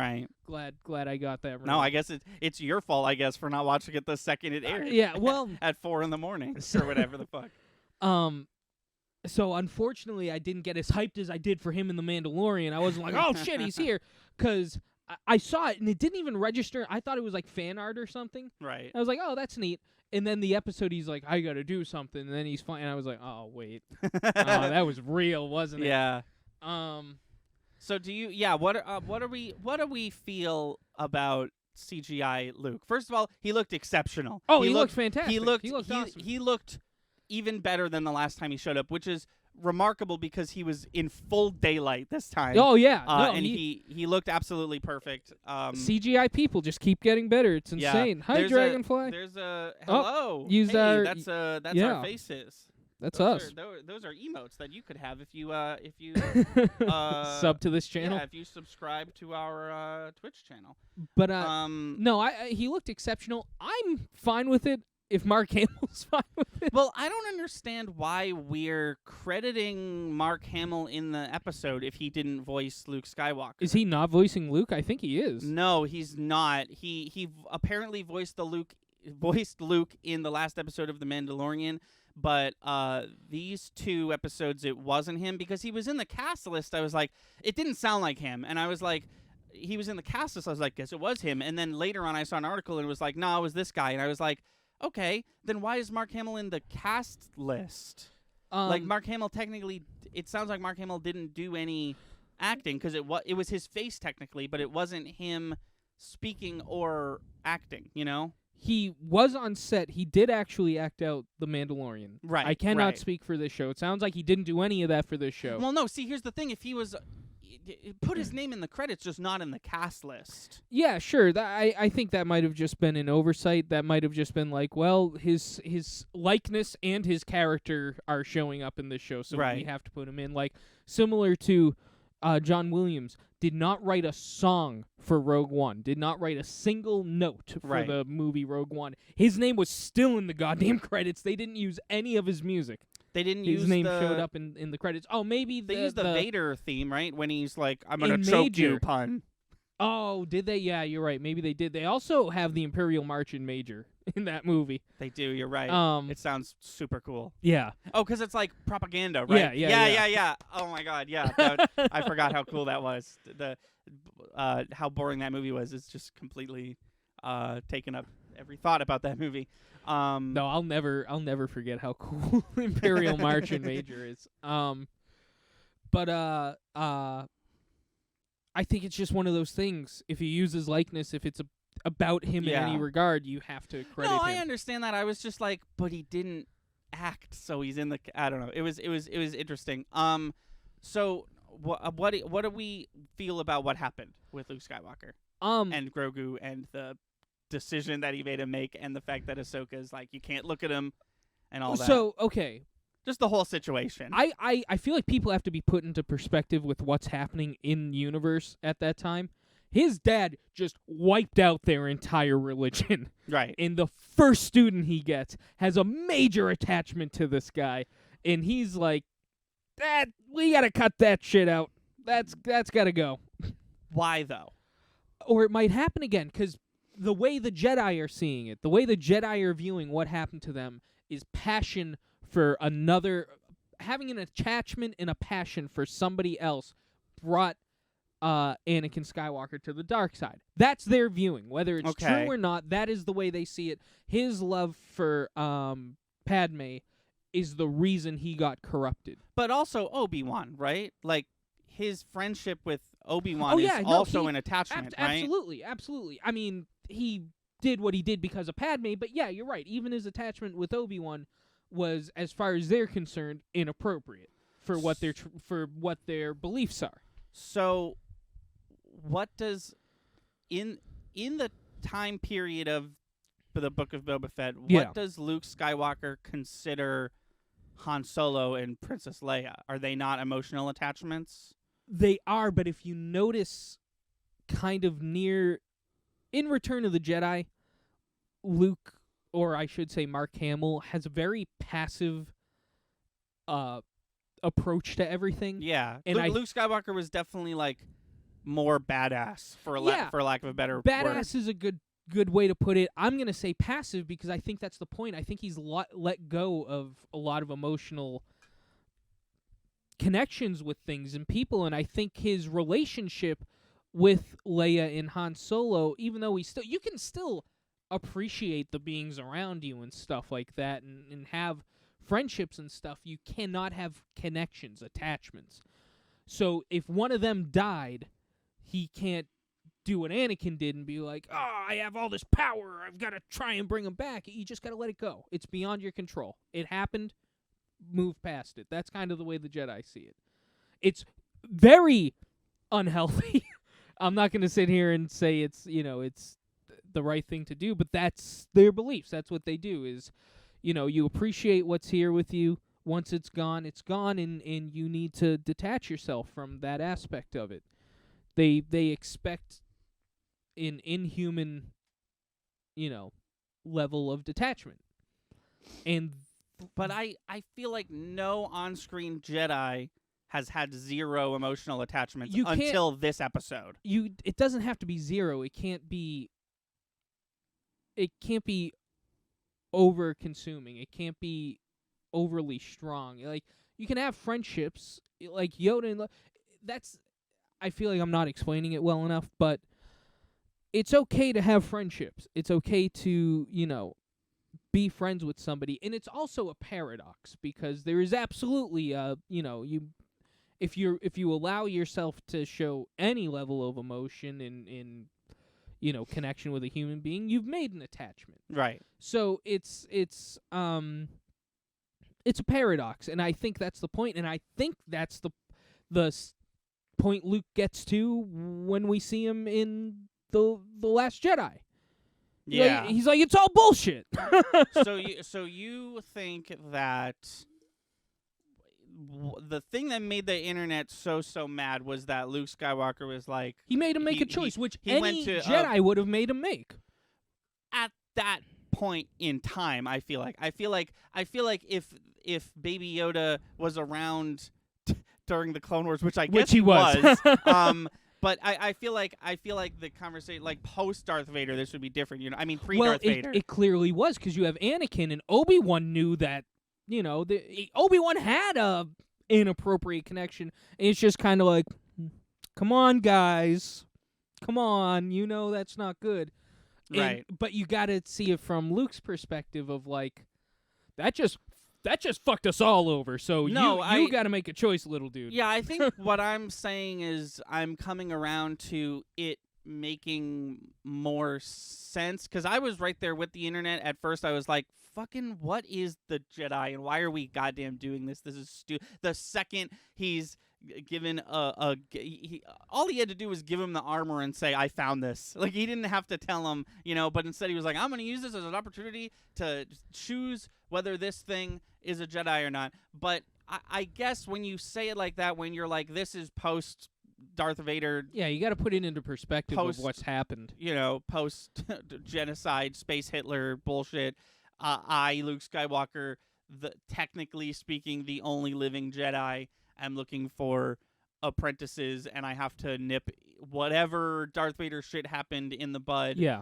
glad I got that right. No, I guess it's your fault, I guess, for not watching it the second it aired. Yeah, well, at 4 a.m. or whatever the fuck. So unfortunately, I didn't get as hyped as I did for him in The Mandalorian. I wasn't like, oh shit, he's here, because I saw it and it didn't even register. I thought it was like fan art or something. Right. I was like, oh, that's neat. And then the episode, he's like, I gotta do something. And then he's fine. And I was like, oh wait, that was real, wasn't it? Yeah. So do you? Yeah. What do we feel about CGI Luke? First of all, he looked exceptional. Oh, he looked fantastic. He looked awesome. He looked even better than the last time he showed up, which is remarkable because he was in full daylight this time. Oh yeah, and he looked absolutely perfect. CGI people just keep getting better. It's insane. Hi, Dragonfly. There's a hello. Use hey, that's our faces. That's those us. Those are emotes that you could have if you sub to this channel. Yeah, if you subscribe to our Twitch channel. But no, he looked exceptional. I'm fine with it if Mark Hamill's fine with it. Well, I don't understand why we're crediting Mark Hamill in the episode if he didn't voice Luke Skywalker. Is he not voicing Luke? I think he is. No, he's not. He apparently voiced Luke in the last episode of The Mandalorian. But these 2 episodes, it wasn't him because he was in the cast list. I was like, it didn't sound like him. And I was like, he was in the cast list. I was like, guess it was him. And then later on, I saw an article and it was like, no, it was this guy. And I was like, okay, then why is Mark Hamill in the cast list? Like Mark Hamill technically, it sounds like Mark Hamill didn't do any acting because it was his face technically, but it wasn't him speaking or acting, you know? He was on set. He did actually act out The Mandalorian. Right. I cannot speak for this show. It sounds like he didn't do any of that for this show. Well, no. See, here's the thing. If he was, put his name in the credits, just not in the cast list. Yeah, sure. I think that might have just been an oversight. That might have just been like, well, his likeness and his character are showing up in this show, so we have to put him in. Like similar to John Williams did not write a song for Rogue One, did not write a single note for the movie Rogue One. His name was still in the goddamn credits. They didn't use any of his music. They didn't use his name showed up in the credits. Oh, maybe they used the Vader theme, right? When he's like, I'm going to choke you, pun. Oh, did they? Yeah, you're right. Maybe they did. They also have the Imperial March in Major in that movie. They do. You're right. It sounds super cool. Yeah. Oh, because it's like propaganda, right? Yeah. Oh my God, yeah. I forgot how cool that was. How boring that movie was. It's just completely taken up every thought about that movie. No, I'll never forget how cool Imperial March in Major is. But I think it's just one of those things. If he uses likeness, if it's about him in any regard, you have to credit him. No, I understand that. I was just like, but he didn't act, so he's in the. I don't know. It was interesting. So what do we feel about what happened with Luke Skywalker and Grogu and the decision that he made him make and the fact that Ahsoka is like, you can't look at him and all that. So okay. Just the whole situation. I feel like people have to be put into perspective with what's happening in the universe at that time. His dad just wiped out their entire religion. Right. And the first student he gets has a major attachment to this guy. And he's like, we got to cut that shit out. That's got to go. Why, though? Or it might happen again, because the way the Jedi are seeing it, the way the Jedi are viewing what happened to them is passion for another, having an attachment and a passion for somebody else brought Anakin Skywalker to the dark side. That's their viewing. Whether it's true or not, that is the way they see it. His love for Padme is the reason he got corrupted. But also Obi-Wan, right? Like, his friendship with Obi-Wan is also an attachment, right? Absolutely. I mean, he did what he did because of Padme, but yeah, you're right. Even his attachment with Obi-Wan was, as far as they're concerned, inappropriate for what their beliefs are. So, what does in the time period of the Book of Boba Fett, what does Luke Skywalker consider Han Solo and Princess Leia? Are they not emotional attachments? They are, but if you notice, kind of near in Return of the Jedi, Luke, or I should say Mark Hamill, has a very passive approach to everything. Yeah, and Luke Skywalker was definitely like more badass, for lack of a better word. Badass is a good way to put it. I'm going to say passive because I think that's the point. I think he's let go of a lot of emotional connections with things and people, and I think his relationship with Leia and Han Solo, even though you can still appreciate the beings around you and stuff like that and have friendships and stuff, you cannot have connections, attachments. So if one of them died, he can't do what Anakin did and be like, I have all this power, I've got to try and bring him back. You just got to let it go. It's beyond your control. It happened, move past it. That's kind of the way the Jedi see it. It's very unhealthy. I'm not going to sit here and say it's the right thing to do, but that's their beliefs. That's what they do is, you appreciate what's here with you. Once it's gone, and you need to detach yourself from that aspect of it. They expect an inhuman, level of detachment. But I feel like no on-screen Jedi has had zero emotional attachments until this episode. It doesn't have to be zero. It can't be over-consuming. It can't be overly strong. Like, you can have friendships, like Yoda and I feel like I'm not explaining it well enough, but it's okay to have friendships. It's okay to, be friends with somebody. And it's also a paradox because there is absolutely if you allow yourself to show any level of emotion in connection with a human being, you've made an attachment. Right. So it's a paradox, and I think that's the point, and I think that's the point Luke gets to when we see him in the Last Jedi. Yeah. He's like, it's all bullshit. So you think that the thing that made the internet so mad was that Luke Skywalker was like, he made him make a choice, which he any went to, Jedi would have made him make. At that point in time, I feel like if Baby Yoda was around during the Clone Wars, which I guess he was. But I feel like the conversation, like post Darth Vader, this would be different. Pre Darth Vader. It clearly was, because you have Anakin, and Obi-Wan knew that. Obi-Wan had a inappropriate connection, and it's just kind of like, come on, guys, come on, that's not good. Right. But you got to see it from Luke's perspective of like, that just fucked us all over. So you got to make a choice, little dude. Yeah, I think what I'm saying is I'm coming around to it making more sense, because I was right there with the internet. At first I was like, fucking what is the Jedi and why are we goddamn doing this? This is stupid. The second he's given all he had to do was give him the armor and say, I found this. Like, he didn't have to tell him, but instead he was like, I'm going to use this as an opportunity to choose whether this thing is a Jedi or not. But I guess when you say it like that, when you're like, this is post Darth Vader. Yeah, you got to put it into perspective of what's happened. Post genocide, space Hitler bullshit. Luke Skywalker, technically speaking, the only living Jedi. I'm looking for apprentices, and I have to nip whatever Darth Vader shit happened in the bud. Yeah.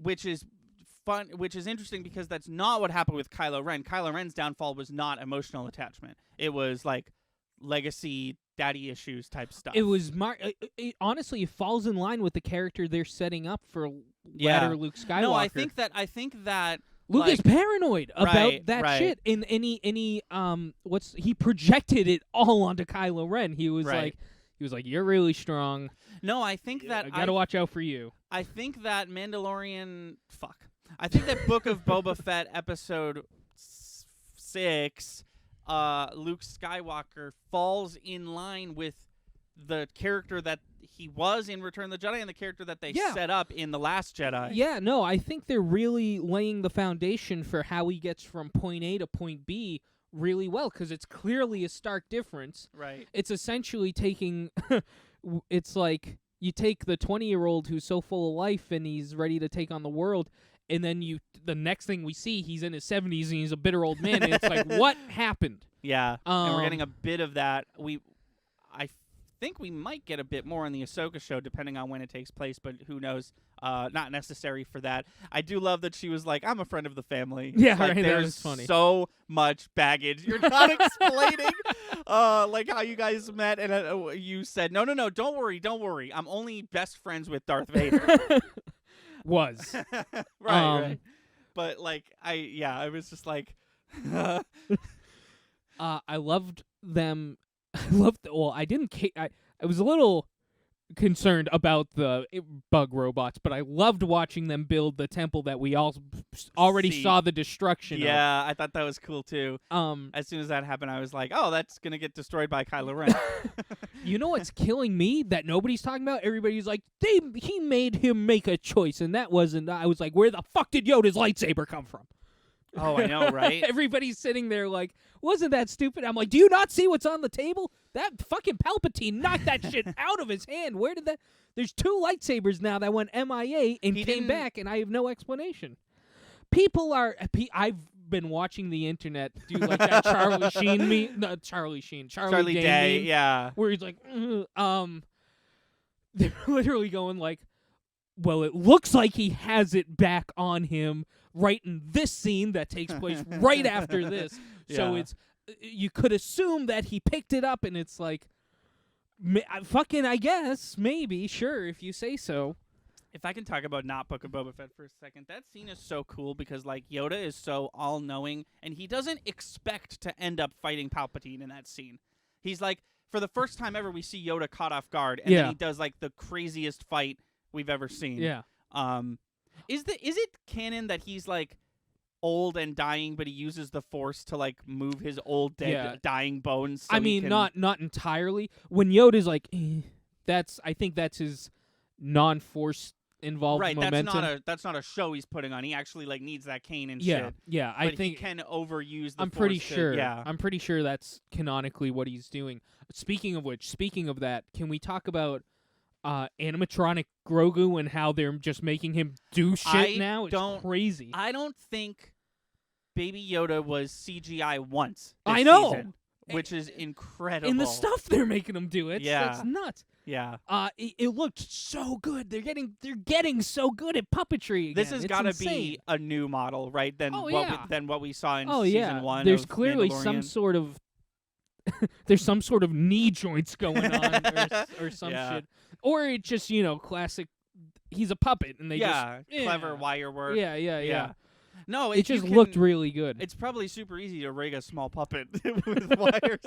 Which is fun, which is interesting because that's not what happened with Kylo Ren. Kylo Ren's downfall was not emotional attachment. It was like legacy, daddy issues type stuff. It was honestly, it falls in line with the character they're setting up for latter Luke Skywalker. No, I think that Luke is paranoid about that shit. In he projected it all onto Kylo Ren. He was like, you're really strong. No, I think that I gotta watch out for you. I think that I think that Book of Boba Fett episode 6, Luke Skywalker falls in line with the character that he was in Return of the Jedi and the character that they set up in The Last Jedi. Yeah, no, I think they're really laying the foundation for how he gets from point A to point B really well, because it's clearly a stark difference. Right. It's essentially taking... it's like you take the 20-year-old who's so full of life and he's ready to take on the world, and then the next thing we see, he's in his 70s and he's a bitter old man, and it's like, what happened? Yeah, and we're getting a bit of that. I think we might get a bit more in the Ahsoka show, depending on when it takes place, but who knows? Not necessary for that. I do love that she was like, I'm a friend of the family. Yeah, like, right, there's that was funny. So much baggage. You're not explaining like how you guys met, and you said, no, don't worry. I'm only best friends with Darth Vader. Was. right. But like, I was just like... I loved them. I didn't. I was a little concerned about the bug robots, but I loved watching them build the temple that we all already saw the destruction of. Yeah, I thought that was cool too. As soon as that happened, I was like, oh, that's gonna get destroyed by Kylo Ren. You know what's killing me that nobody's talking about? Everybody's like, he made him make a choice, and that wasn't. I was like, where the fuck did Yoda's lightsaber come from? Oh, I know, right? Everybody's sitting there like, wasn't that stupid? I'm like, do you not see what's on the table? That fucking Palpatine knocked that shit out of his hand. Where did that... There's 2 lightsabers now that went MIA and came back, and I have no explanation. People are... I've been watching the internet do like that Charlie Day meme, yeah. where he's like, they're literally going like, well, it looks like he has it back on him right in this scene that takes place right after this. So it's, you could assume that he picked it up, and it's like, fucking, I guess, maybe, sure, if you say so. If I can talk about not Book of Boba Fett for a second, that scene is so cool because, like, Yoda is so all-knowing, and he doesn't expect to end up fighting Palpatine in that scene. He's like, for the first time ever, we see Yoda caught off guard, and then he does, like, the craziest fight we've ever seen. Yeah. Is it canon that he's like old and dying, but he uses the Force to like move his old dying bones? So not entirely. When Yoda's like, I think that's his non-Force involved momentum. That's not a show he's putting on. He actually like needs that cane and shit. Yeah. I think he can overuse the I'm Force pretty sure. Yeah. I'm pretty sure that's canonically what he's doing. Speaking of that, can we talk about animatronic Grogu and how they're just making him do shit now? It's crazy. I don't think Baby Yoda was CGI once this I know. season, which is incredible. In the stuff they're making him do, that's nuts. Yeah. It looked so good. They're getting so good at puppetry again. This has got to be a new model, right? Than what we saw in season 1. There's clearly some sort of there's some sort of knee joints going on or some shit. Or it's just, classic, he's a puppet and they clever wire work. Yeah. No, it just looked really good. It's probably super easy to rig a small puppet with wires,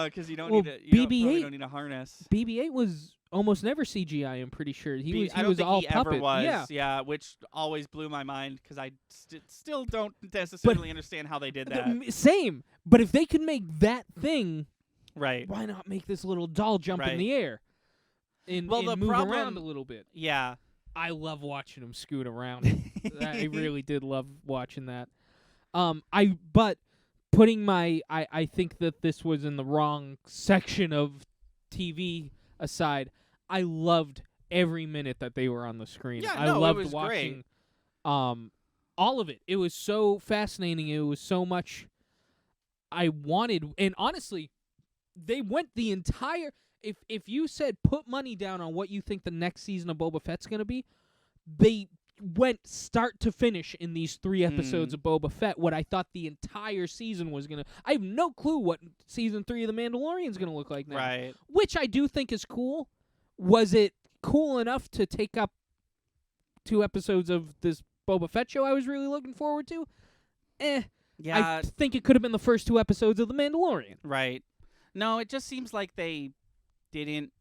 because you don't need a BB-8 don't need a harness. BB-8 was almost never CGI. I'm pretty sure he I don't was think all he puppet. ever was. Yeah, which always blew my mind because I still don't necessarily understand how they did that. Same, but if they could make that thing, right? Why not make this little doll jump in the air and move around a little bit? Yeah. I love watching him scoot around. I really did love watching that. But putting I think that this was in the wrong section of TV aside. I loved every minute that they were on the screen. Yeah, I loved watching all of it. It was so fascinating. It was so much I wanted, and honestly, they went the entire. If you said put money down on what you think the next season of Boba Fett's going to be, they went start to finish in these 3 episodes of Boba Fett, what I thought the entire season was going to... I have no clue what season 3 of The Mandalorian is going to look like now. Right. Which I do think is cool. Was it cool enough to take up 2 episodes of this Boba Fett show I was really looking forward to? Yeah. I think it could have been the first 2 episodes of The Mandalorian. Right. No, it just seems like they didn't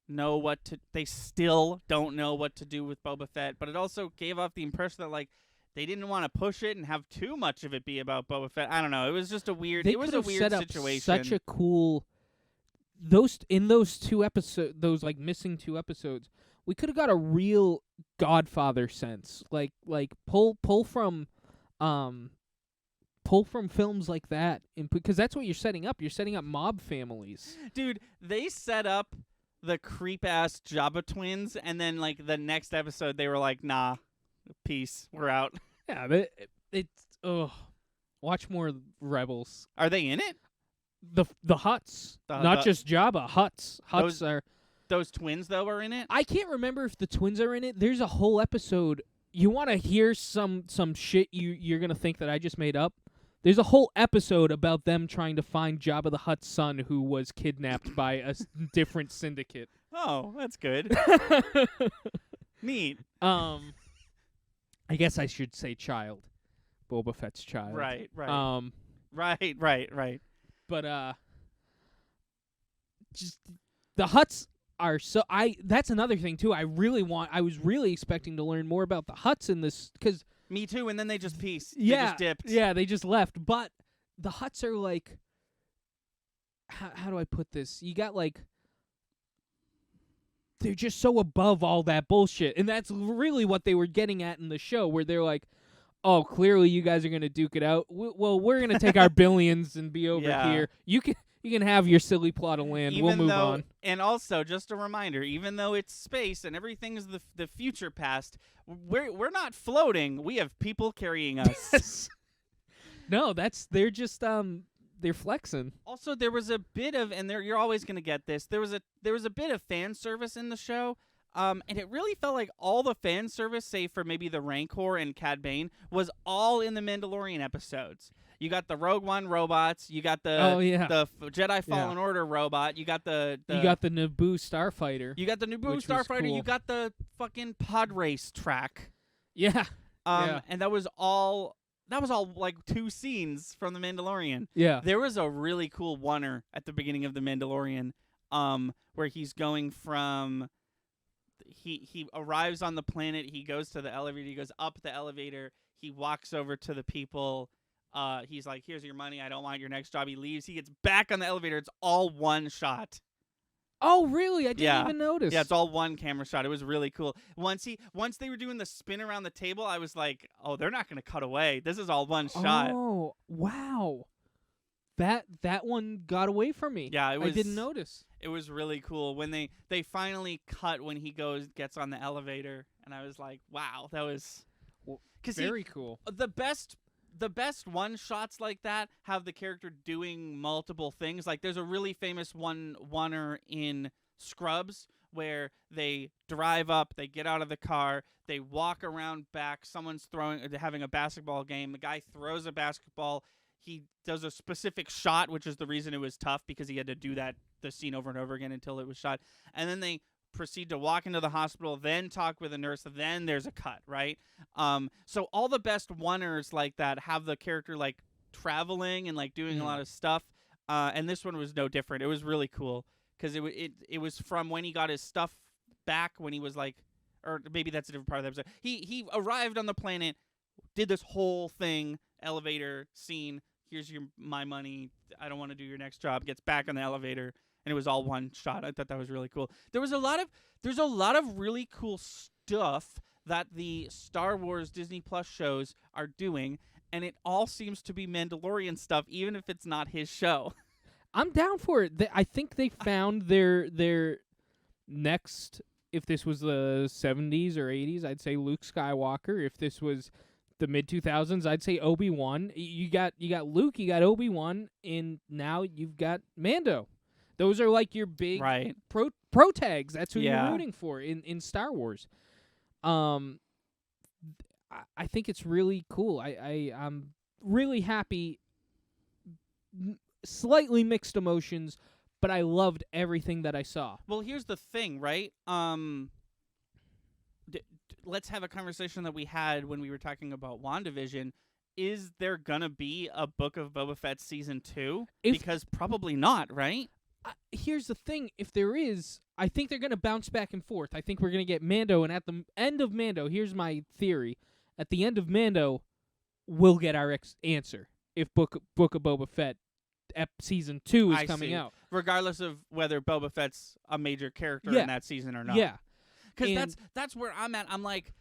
know what to... They still don't know what to do with Boba Fett, but it also gave off the impression that, like, they didn't want to push it and have too much of it be about Boba Fett. I don't know. It was just a weird... It was a weird situation. Such a cool... those 2 episodes, those, like, missing 2 episodes, we could have got a real Godfather sense. Like pull from films like that, because that's what you're setting up. You're setting up mob families. Dude, they set up the creep-ass Jabba twins, and then, like, the next episode, they were like, nah, peace, we're out. Yeah, but it's... watch more Rebels. Are they in it? The Hutts. Not just Jabba. Hutts. Hutts are... Those twins, though, are in it? I can't remember if the twins are in it. There's a whole episode. You want to hear some shit you're going to think that I just made up? There's a whole episode about them trying to find Jabba the Hutt's son who was kidnapped by a different syndicate. Oh, that's good. Neat. I guess I should say child. Boba Fett's child. Right. Right. But just the Hutts are so that's another thing too. I was really expecting to learn more about the Hutts in this, cuz me too, and then they just peace. Yeah, they just dipped. Yeah, they just left. But the Hutts are like, how do I put this? You got like, they're just so above all that bullshit, and that's really what they were getting at in the show, where they're like, oh, clearly you guys are gonna duke it out. Well, we're gonna take our billions and be over here. You can have your silly plot of land. We'll move on. And also, just a reminder, even though it's space and everything's the future past, we're not floating. We have people carrying us. No, they're just they're flexing. Also, there was a bit of, and you're always gonna get this. There was a bit of fan service in the show. And it really felt like all the fan service, save for maybe the Rancor and Cad Bane, was all in the Mandalorian episodes. You got the Rogue One robots. You got the Jedi Fallen Order robot. You got the Naboo starfighter. You got the Naboo starfighter. Cool. You got the fucking pod race track. Yeah. And that was all like 2 scenes from the Mandalorian. Yeah. There was a really cool oneer at the beginning of the Mandalorian, where he's going from. He arrives on the planet. He goes to the elevator. He goes up the elevator. He walks over to the people. He's like, here's your money. I don't want your next job. He leaves. He gets back on the elevator. It's all one shot. Oh, really? I didn't even notice. Yeah, it's all one camera shot. It was really cool. Once they were doing the spin around the table, I was like, oh, they're not going to cut away. This is all one shot. Oh, wow. That one got away from me. Yeah, I didn't notice. It was really cool when they finally cut when he gets on the elevator, and I was like, wow, that was very cool. The best one shots like that have the character doing multiple things. Like there's a really famous oneer in Scrubs where they drive up, they get out of the car, they walk around back, someone's having a basketball game, the guy throws a basketball, he does a specific shot, which is the reason it was tough, because he had to do the scene over and over again until it was shot, and then they proceed to walk into the hospital, then talk with a nurse, then there's a cut, right? So all the best oneers like that have the character like traveling and like doing a lot of stuff. And this one was no different. It was really cool because it was from when he got his stuff back when he was like, or maybe that's a different part of the episode. He arrived on the planet, did this whole thing, elevator scene. Here's my money. I don't want to do your next job. Gets back on the elevator, and it was all one shot. I thought that was really cool. There's a lot of really cool stuff that the Star Wars Disney Plus shows are doing, and it all seems to be Mandalorian stuff, even if it's not his show. I'm down for it. I think they found their next. If this was the 70s or 80s, I'd say Luke Skywalker. If this was the mid-2000s, I'd say Obi-Wan. You got Luke, you got Obi-Wan, and now you've got Mando. Those are like your big pro tags. That's who you're rooting for in Star Wars. I think it's really cool. I'm really happy. Slightly mixed emotions, but I loved everything that I saw. Well, here's the thing, right? Let's have a conversation that we had when we were talking about WandaVision. Is there gonna be a Book of Boba Fett season 2? Because probably not, right? Here's the thing. If there is, I think they're gonna bounce back and forth. I think we're gonna get Mando, and at the end of Mando, here's my theory. At the end of Mando, we'll get our answer. If Book of Boba Fett season 2 is coming out. Regardless of whether Boba Fett's a major character in that season or not. Yeah. Because that's where I'm at. I'm like,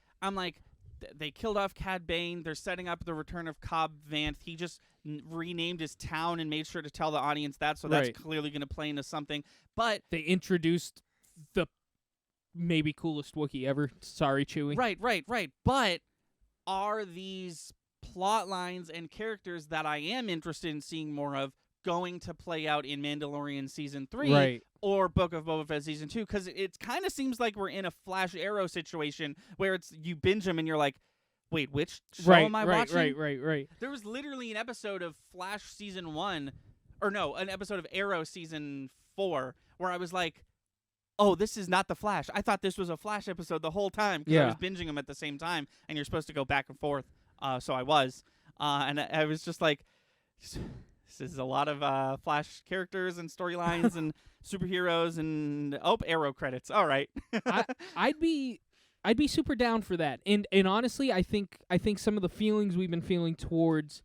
they killed off Cad Bane. They're setting up the return of Cobb Vanth. He just renamed his town and made sure to tell the audience that, so that's clearly going to play into something. But they introduced the maybe coolest Wookiee ever. Sorry, Chewie. Right. But are these plot lines and characters that I am interested in seeing more of going to play out in Mandalorian season 3 or Book of Boba Fett season 2? Because it kind of seems like we're in a Flash Arrow situation where it's you binge them and you're like, wait, which show am I watching? Right. There was literally an episode of Flash season 1, or no, an episode of Arrow season 4 where I was like, oh, this is not the Flash. I thought this was a Flash episode the whole time because I was binging them at the same time, and you're supposed to go back and forth. So I was, and I was just like, this is a lot of Flash characters and storylines and superheroes and Arrow credits. All right. I'd be super down for that. And honestly, I think some of the feelings we've been feeling towards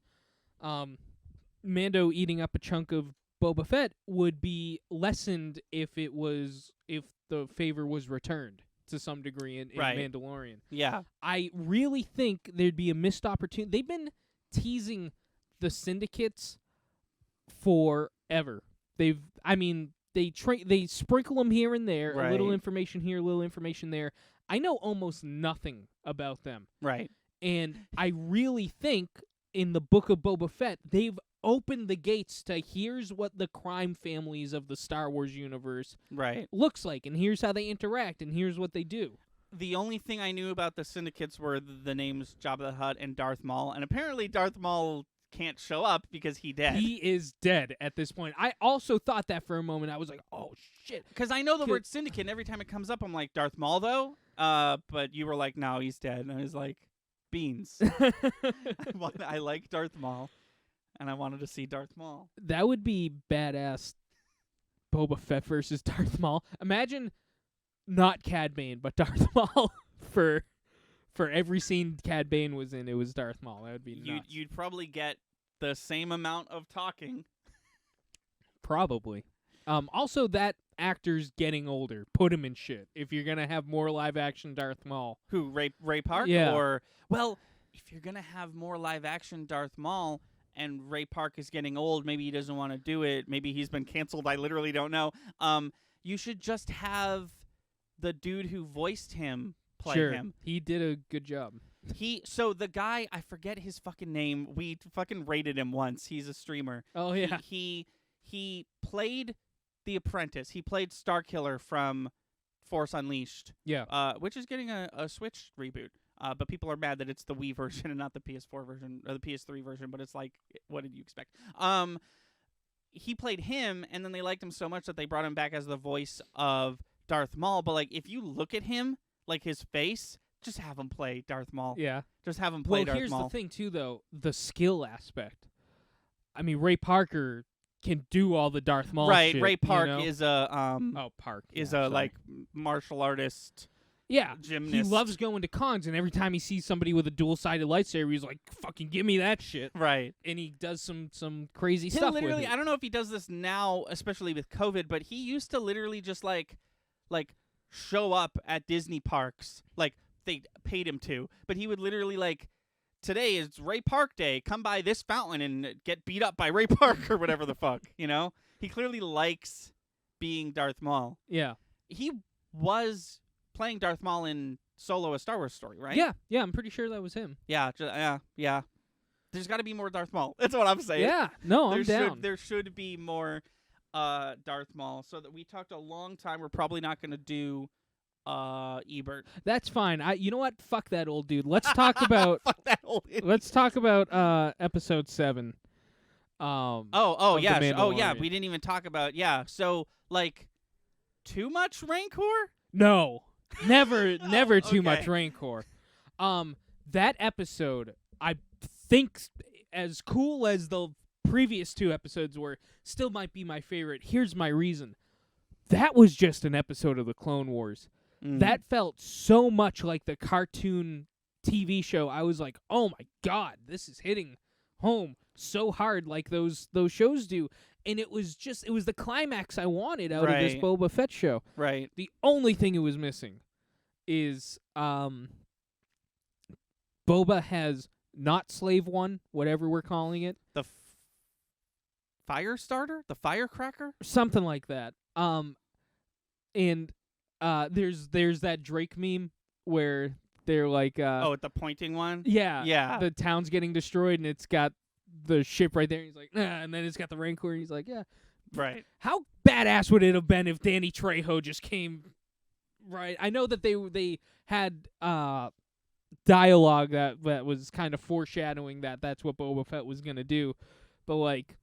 Mando eating up a chunk of Boba Fett would be lessened if the favor was returned to some degree in Mandalorian. Yeah. I really think there'd be a missed opportunity. They've been teasing the syndicates forever. They sprinkle them here and there, a little information here, a little information there. I know almost nothing about them. Right. And I really think in the Book of Boba Fett, they've opened the gates to here's what the crime families of the Star Wars universe looks like, and here's how they interact, and here's what they do. The only thing I knew about the syndicates were the names Jabba the Hutt and Darth Maul, and apparently Darth Maul can't show up because he dead. He is dead at this point. I also thought that for a moment. I was like, oh, shit. Because I know the word syndicate, and every time it comes up, I'm like, Darth Maul, though? But you were like, no, he's dead. And I was like, beans. I like Darth Maul, and I wanted to see Darth Maul. That would be badass. Boba Fett versus Darth Maul. Imagine not Cad Bane, but Darth Maul for every scene Cad Bane was in, it was Darth Maul. That would be nuts. You'd probably get the same amount of talking. Probably. Also, that actor's getting older. Put him in shit. If you're gonna have more live action Darth Maul. Who, Ray Park? Yeah. Or if you're gonna have more live action Darth Maul and Ray Park is getting old, maybe he doesn't want to do it. Maybe he's been canceled. I literally don't know. You should just have the dude who voiced him play him. He did a good job. So the guy, I forget his fucking name. We fucking rated him once. He's a streamer. Oh yeah. He played The Apprentice. He played Starkiller from Force Unleashed. Yeah. Which is getting a Switch reboot. But people are mad that it's the Wii version and not the PS4 version or the PS3 version. But it's like, what did you expect? He played him, and then they liked him so much that they brought him back as the voice of Darth Maul, but like if you look at him, like his face, just have him play Darth Maul. Yeah. Just have him play Darth Maul. Well, here's the thing too, though, the skill aspect. I mean, Ray Parker can do all the Darth Maul shit. Ray Park you know? is a Park is yeah, a like martial artist. Yeah, gymnast. He loves going to cons, and every time he sees somebody with a dual-sided lightsaber, he's like, "Fucking give me that shit!" Right. And he does some crazy He'll stuff. Literally, with it. I don't know if he does this now, especially with COVID, but he used to literally just like show up at Disney parks, like they paid him to, but he would literally like, today is Ray Park Day. Come by this fountain and get beat up by Ray Park or whatever the fuck. You know, he clearly likes being Darth Maul. Yeah. He was playing Darth Maul in Solo: A Star Wars Story, right? Yeah, I'm pretty sure that was him. Yeah. There's got to be more Darth Maul. That's what I'm saying. Yeah, no, I'm down. There should be more Darth Maul. So that we talked a long time. We're probably not going to do Ebert. That's fine. You know what? Fuck that old dude. Let's talk about. Fuck that old idiot. Let's talk about episode 7. Yeah. We didn't even talk about So like, too much Rancor? No, never too Okay. much Rancor. That episode, I think, as cool as the previous 2 episodes were, still might be my favorite. Here's my reason. That was just an episode of the Clone Wars. That felt so much like the cartoon TV show. I was like, oh my god, this is hitting home so hard like those shows do. And it was the climax I wanted out of this Boba Fett show. Right. The only thing it was missing is Boba has not Slave One, whatever we're calling it. The fire starter? The firecracker? Something like that. And there's that Drake meme where they're like the pointing one? Yeah. The town's getting destroyed and it's got the ship right there, and he's like, nah, and then it's got the Rancor, and he's like, yeah. Right. How badass would it have been if Danny Trejo just came right? I know that they had dialogue that was kind of foreshadowing that's what Boba Fett was going to do, but like,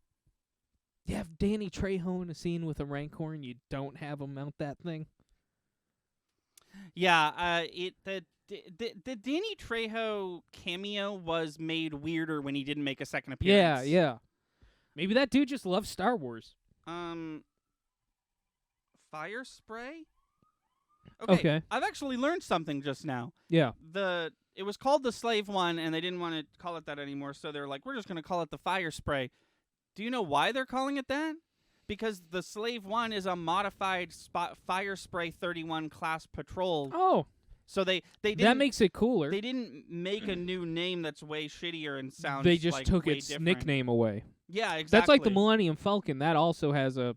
you have Danny Trejo in a scene with a Rancor and you don't have him mount that thing? Yeah, the Danny Trejo cameo was made weirder when he didn't make a second appearance. Yeah. Maybe that dude just loves Star Wars. Fire spray? Okay. I've actually learned something just now. Yeah. It was called the Slave One, and they didn't want to call it that anymore, so they're like, we're just going to call it the Fire Spray. Do you know why they're calling it that? Because the Slave One is a modified Fire Spray 31 class patrol. Oh. So they didn't, that makes it cooler. They didn't make a new name that's way shittier and sounds They just like took way its different. nickname away. Yeah, exactly. That's like the Millennium Falcon. That also has a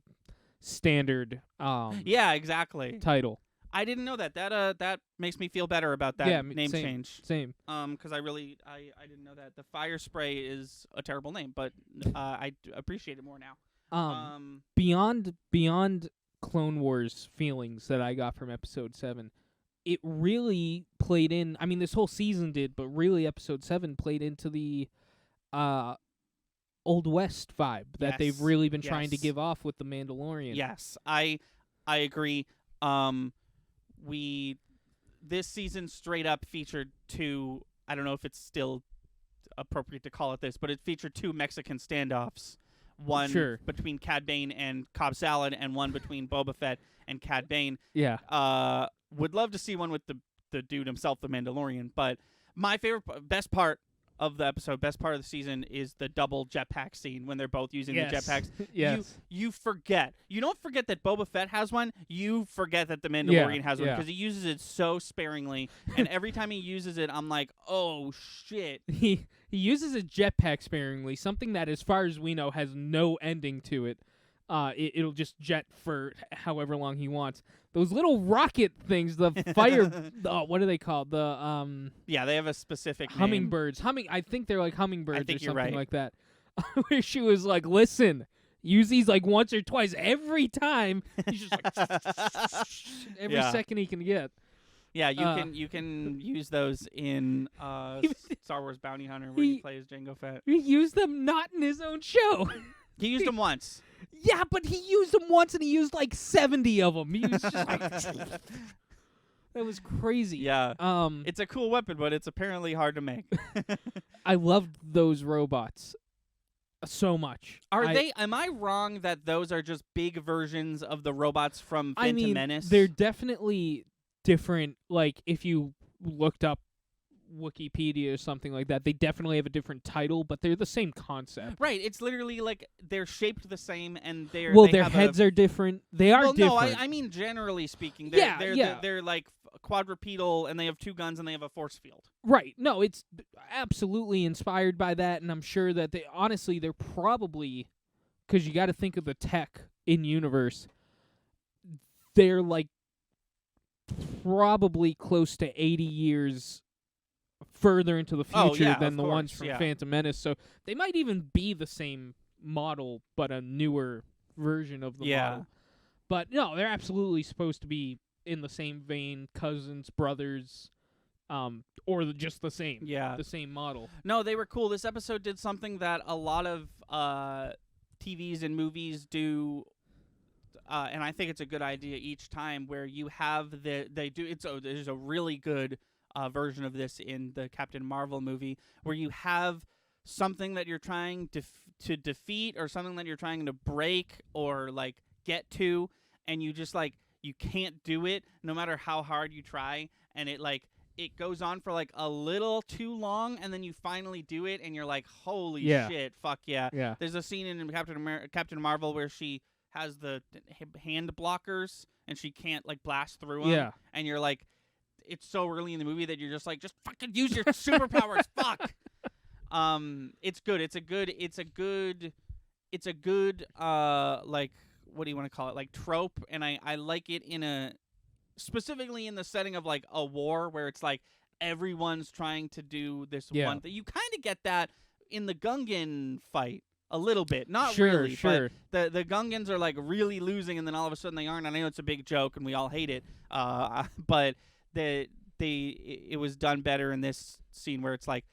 standard yeah, exactly. title. I didn't know that. That makes me feel better about that name change. Same. Because I didn't know that. The Fire Spray is a terrible name, but I appreciate it more now. Beyond Clone Wars feelings that I got from Episode 7, it really played in. I mean, this whole season did, but really Episode 7 played into the Old West vibe that they've really been trying to give off with The Mandalorian. Yes, I agree. This season straight up featured 2. I don't know if it's still appropriate to call it this, but it featured 2 Mexican standoffs. One between Cad Bane and Cobb Salad, and one between Boba Fett and Cad Bane. Yeah. Would love to see one with the dude himself, the Mandalorian. But my best part of the episode, best part of the season, is the double jetpack scene when they're both using the jetpacks. Yes. You forget. You don't forget that Boba Fett has one. You forget that the Mandalorian has one because he uses it so sparingly. And every time he uses it, I'm like, oh, shit. He uses a jetpack sparingly, something that, as far as we know, has no ending to it. It'll just jet for however long he wants. Those little rocket things, the fire, what are they called? Yeah, they have a specific hummingbirds. I think they're like hummingbirds or something like that. Where she was like, listen, use these like once or twice every time. He's just like every second he can get. Yeah, you can use those in Star Wars Bounty Hunter where you play as Jango Fett. He used them not in his own show. He used them once. Yeah, but he used them once and he used like 70 of them. He was just like, that was crazy. Yeah. It's a cool weapon, but it's apparently hard to make. I loved those robots so much. Am I wrong that those are just big versions of the robots from Phantom Menace? They're definitely different. Like, if you looked up Wikipedia or something like that, they definitely have a different title, but they're the same concept. Right. It's literally like they're shaped the same, and their heads are different. They are different. No, I mean generally speaking. They're like quadrupedal, and they have 2 guns, and they have a force field. Right. No, it's absolutely inspired by that, and I'm sure that they're probably, because you got to think of the tech in universe, they're like probably close to 80 years further into the future than the ones from Phantom Menace, so they might even be the same model, but a newer version of the model. But no, they're absolutely supposed to be in the same vein, cousins, brothers, or just the same. Yeah. The same model. No, they were cool. This episode did something that a lot of TVs and movies do, and I think it's a good idea each time, where you have there's a really good version of this in the Captain Marvel movie, where you have something that you're trying to defeat, or something that you're trying to break or like get to, and you just like you can't do it no matter how hard you try, and it goes on for like a little too long, and then you finally do it, and you're like, holy shit, fuck yeah. There's a scene in Captain Marvel where she has the hand blockers and she can't like blast through them, and you're like, it's so early in the movie that you're just like, just fucking use your superpowers. Fuck. It's good. It's a good like, what do you want to call it? Like trope, and I like it specifically in the setting of like a war, where it's like everyone's trying to do this one thing. You kind of get that in the Gungan fight a little bit, not really. But the Gungans are like really losing, and then all of a sudden they aren't. And I know it's a big joke, and we all hate it. But it was done better in this scene, where it's like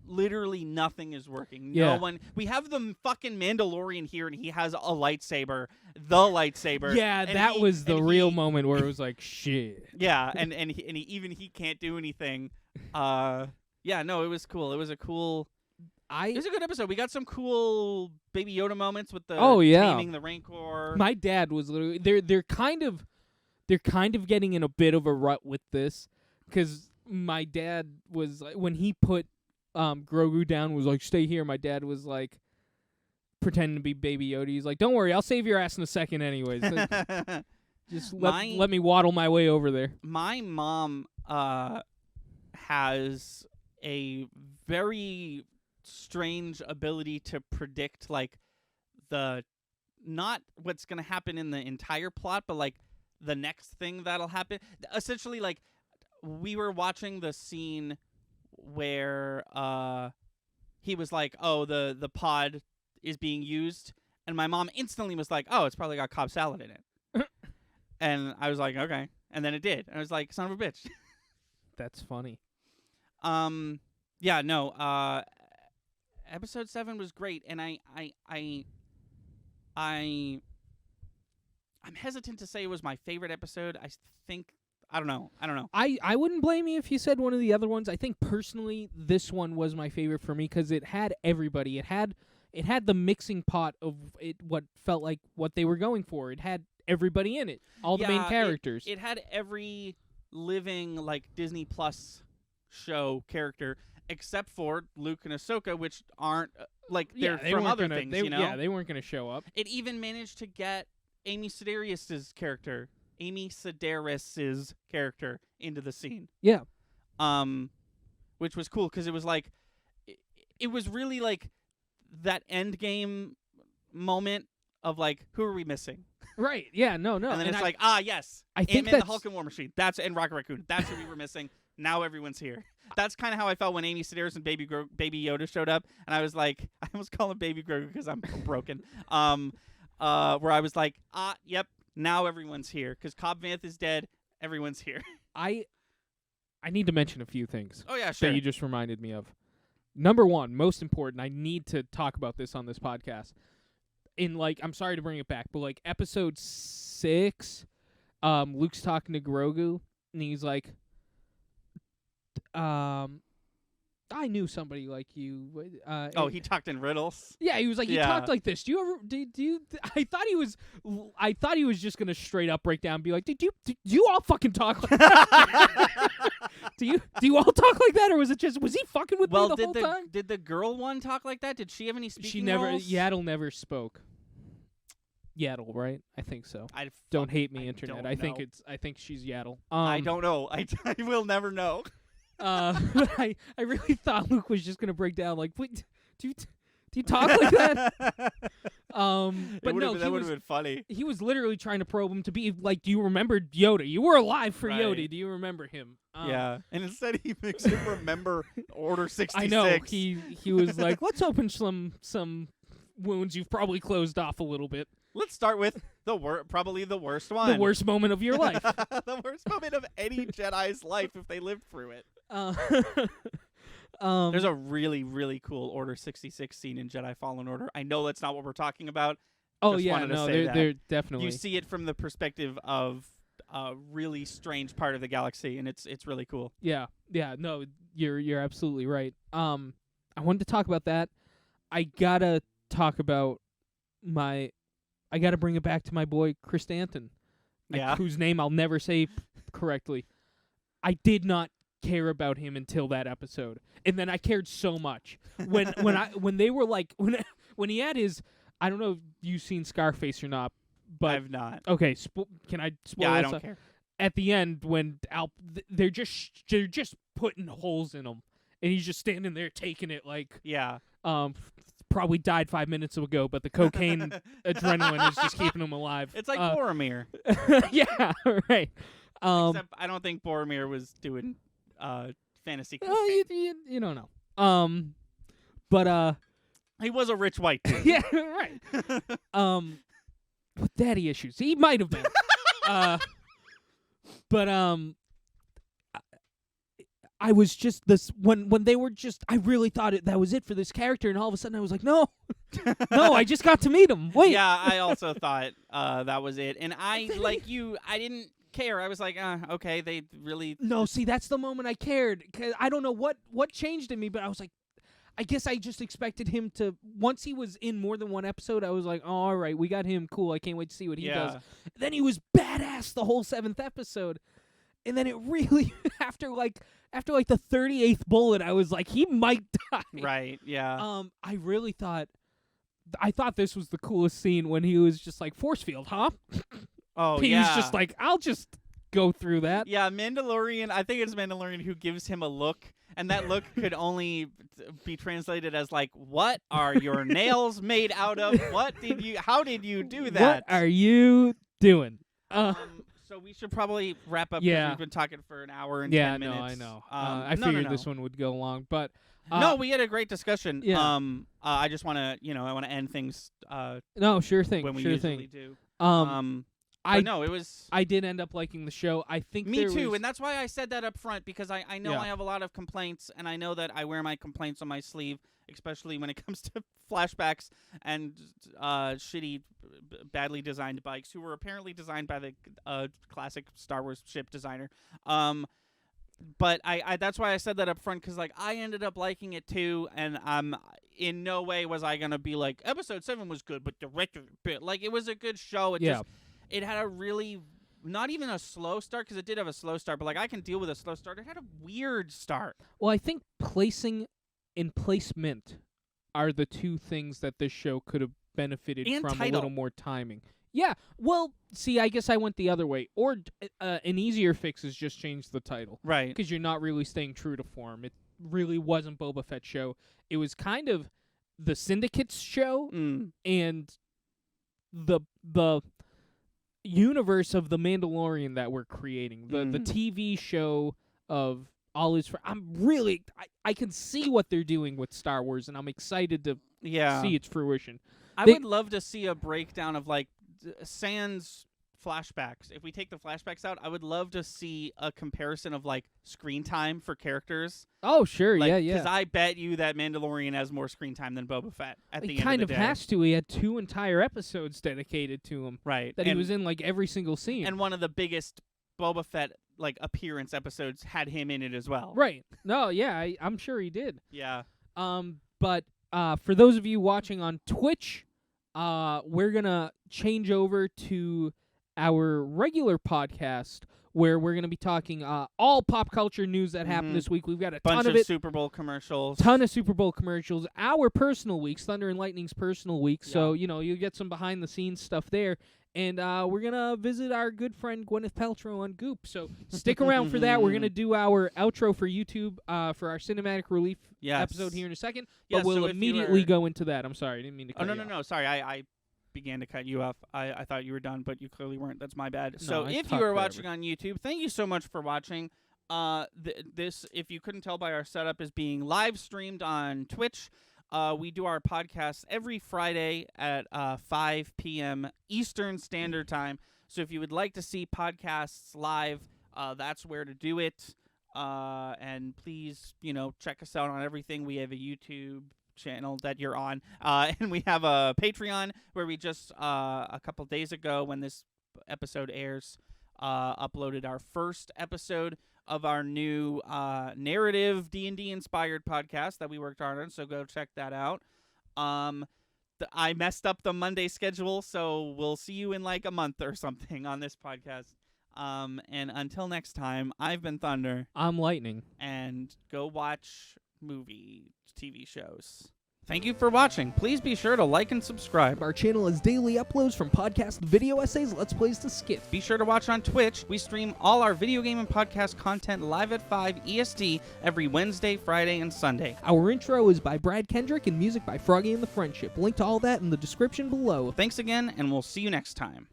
literally nothing is working. No one. We have the fucking Mandalorian here, and he has a lightsaber. The lightsaber. Yeah, that was the real moment where it was like, shit. Yeah, and he can't do anything. Yeah, no, it was cool. It was a cool. It was a good episode. We got some cool Baby Yoda moments with the taming the Rancor. My dad was literally they're kind of getting in a bit of a rut with this, because my dad was like, when he put Grogu down, was like, stay here. My dad was like pretending to be Baby Yoda. He's like, don't worry, I'll save your ass in a second anyways. Just let me waddle my way over there. My mom has a very strange ability to predict like not what's going to happen in the entire plot, but like the next thing that'll happen. Essentially, like, we were watching the scene where he was like, oh, the pod is being used, and my mom instantly was like, oh, it's probably got Cobb salad in it. And I was like, okay. And then it did. And I was like, son of a bitch. That's funny. Yeah, no, episode 7 was great, and I'm hesitant to say it was my favorite episode. I don't know. I wouldn't blame you if you said one of the other ones. I think personally this one was my favorite for me, because it had everybody. It had the mixing pot of what felt like what they were going for. It had everybody in it. All the main characters. It had every living like Disney Plus show character, except for Luke and Ahsoka, which aren't they're from other things, you know? Yeah, they weren't going to show up. It even managed to get Amy Sedaris's character into the scene. Yeah. Which was cool, because it was like, it was really like that end game moment of like, who are we missing? Right. Yeah. No. And then it's like, yes, I think Ant-Man, the Hulk and War Machine. And Rocket Raccoon. That's who we were missing. Now everyone's here. That's kind of how I felt when Amy Sedaris and Baby Yoda showed up, and I was like, I almost call him Baby Grogu because I'm broken. Where I was like, yep, now everyone's here, because Cobb Vanth is dead. Everyone's here. I need to mention a few things. Oh yeah, sure. That you just reminded me of. Number one, most important, I need to talk about this on this podcast. in like, I'm sorry to bring it back, but like episode 6, Luke's talking to Grogu, and he's like, I knew somebody like you. He talked in riddles. Yeah, he was like, he talked like this. Do you ever? Do you? I thought he was just gonna straight up break down and be like, do you all fucking talk like that? do you all talk like that, or was he fucking with me the whole time? Did the girl one talk like that? Did she have any speaking She never. roles? Yaddle never spoke. Yaddle, right? I think so. Don't hate me, internet. I think she's Yaddle. I don't know. I will never know. But I really thought Luke was just gonna break down. Like, wait, do you talk like that? But no, that would have been funny. He was literally trying to probe him to be like, do you remember Yoda? You were alive for Yoda. Do you remember him? Yeah, and instead he makes him remember Order 66. I know he was like, let's open some wounds you've probably closed off a little bit. Let's start with probably the worst one. The worst moment of your life. The worst moment of any Jedi's life if they lived through it. There's a really, really cool Order 66 scene in Jedi Fallen Order. I know that's not what we're talking about. Oh, Just yeah, wanted to no, say they're definitely. You see it from the perspective of a really strange part of the galaxy, and it's really cool. Yeah, no, you're absolutely right. I wanted to talk about that. I gotta talk about I gotta bring it back to my boy Chris Stanton, whose name I'll never say correctly. I did not care about him until that episode, and then I cared so much when they were like when he had his. I don't know if you've seen Scarface or not, but I've not. Okay, can I spoil? Yeah, I don't care. At the end, when they're just putting holes in him, and he's just standing there taking it like probably died 5 minutes ago, but the cocaine adrenaline is just keeping him alive. It's like Boromir. Yeah, right. Except I don't think Boromir was doing fantasy cocaine. You don't know. But he was a rich white dude. Yeah, right. With daddy issues, he might have been. But I was just this when they were just. I really thought that was it for this character, and all of a sudden I was like, no, no, I just got to meet him. Wait. Yeah, I also thought that was it, and I didn't care. I was like, okay, they really. No, see, that's the moment I cared. 'Cause I don't know what changed in me, but I was like, I guess I just expected him to. Once he was in more than one episode, I was like, oh, all right, we got him. Cool. I can't wait to see what he does. Then he was badass the whole 7th episode. And then it really after like the 38th bullet, I was like, he might die. Right, yeah. I really thought this was the coolest scene when he was just like, force field, huh? Oh, he was just like, I'll just go through that. Yeah, Mandalorian, I think it's Mandalorian who gives him a look, and that look could only be translated as like, what are your nails made out of? How did you do that? What are you doing? So we should probably wrap up because we've been talking for an hour and 10 minutes. Yeah, I know. I figured this one would go long, but no, we had a great discussion. Yeah. I just want to, I want to end things. No, sure thing. When we sure usually thing. do. No, it was. I did end up liking the show. I think me too, and that's why I said that up front because I know I have a lot of complaints, and I know that I wear my complaints on my sleeve, especially when it comes to flashbacks and shitty, badly designed bikes, who were apparently designed by the classic Star Wars ship designer. But I that's why I said that up front because like I ended up liking it too, and in no way was I gonna be like episode 7 was good, but like it was a good show. It had a really, not even a slow start, because it did have a slow start, but like I can deal with a slow start. It had a weird start. Well, I think placing and placement are the two things that this show could have benefited from a little more timing. Yeah, well, see, I guess I went the other way. Or an easier fix is just change the title. Right. Because you're not really staying true to form. It really wasn't Boba Fett's show. It was kind of the Syndicate's show and the universe of the Mandalorian that we're creating, the TV show of all his. I can see what they're doing with Star Wars, and I'm excited to see its fruition. I would love to see a breakdown of like sans flashbacks, if we take the flashbacks out, I would love to see a comparison of like screen time for characters. Oh, sure, like, yeah. Because I bet you that Mandalorian has more screen time than Boba Fett at the end of the day. He kind of has to. He had 2 entire episodes dedicated to him. Right. That he was in like every single scene. And one of the biggest Boba Fett like appearance episodes had him in it as well. Right. No, yeah, I'm sure he did. Yeah. But for those of you watching on Twitch, we're gonna change over to our regular podcast where we're gonna be talking all pop culture news that happened this week. We've got a bunch ton of it. Super Bowl commercials. Ton of Super Bowl commercials. Our personal weeks, Thunder and Lightning's personal week. Yeah. So you'll get some behind the scenes stuff there. And we're going to visit our good friend Gwyneth Paltrow on Goop. So stick around for that. We're going to do our outro for YouTube for our Cinematic Relief episode here in a second. But we'll immediately go into that. I'm sorry. I didn't mean to cut you off. No. Sorry. I began to cut you off. I thought you were done, but you clearly weren't. That's my bad. No, so if you are watching on YouTube, thank you so much for watching. This, if you couldn't tell by our setup, is being live streamed on Twitch. We do our podcast every Friday at 5 p.m. Eastern Standard Time. So if you would like to see podcasts live, that's where to do it. And please, check us out on everything. We have a YouTube channel that you're on. And we have a Patreon where we just, a couple days ago when this episode airs, uploaded our first episode of our new narrative D&D inspired podcast that we worked hard on, so go check that out. I messed up the Monday schedule, so we'll see you in like a month or something on this podcast. And until next time, I've been Thunder. I'm Lightning. And go watch TV shows. Thank you for watching. Please be sure to like and subscribe. Our channel has daily uploads from podcast video essays, Let's Plays to skits. Be sure to watch on Twitch. We stream all our video game and podcast content live at 5 EST every Wednesday, Friday, and Sunday. Our intro is by Brad Kendrick and music by Froggy and the Friendship. Link to all that in the description below. Thanks again, and we'll see you next time.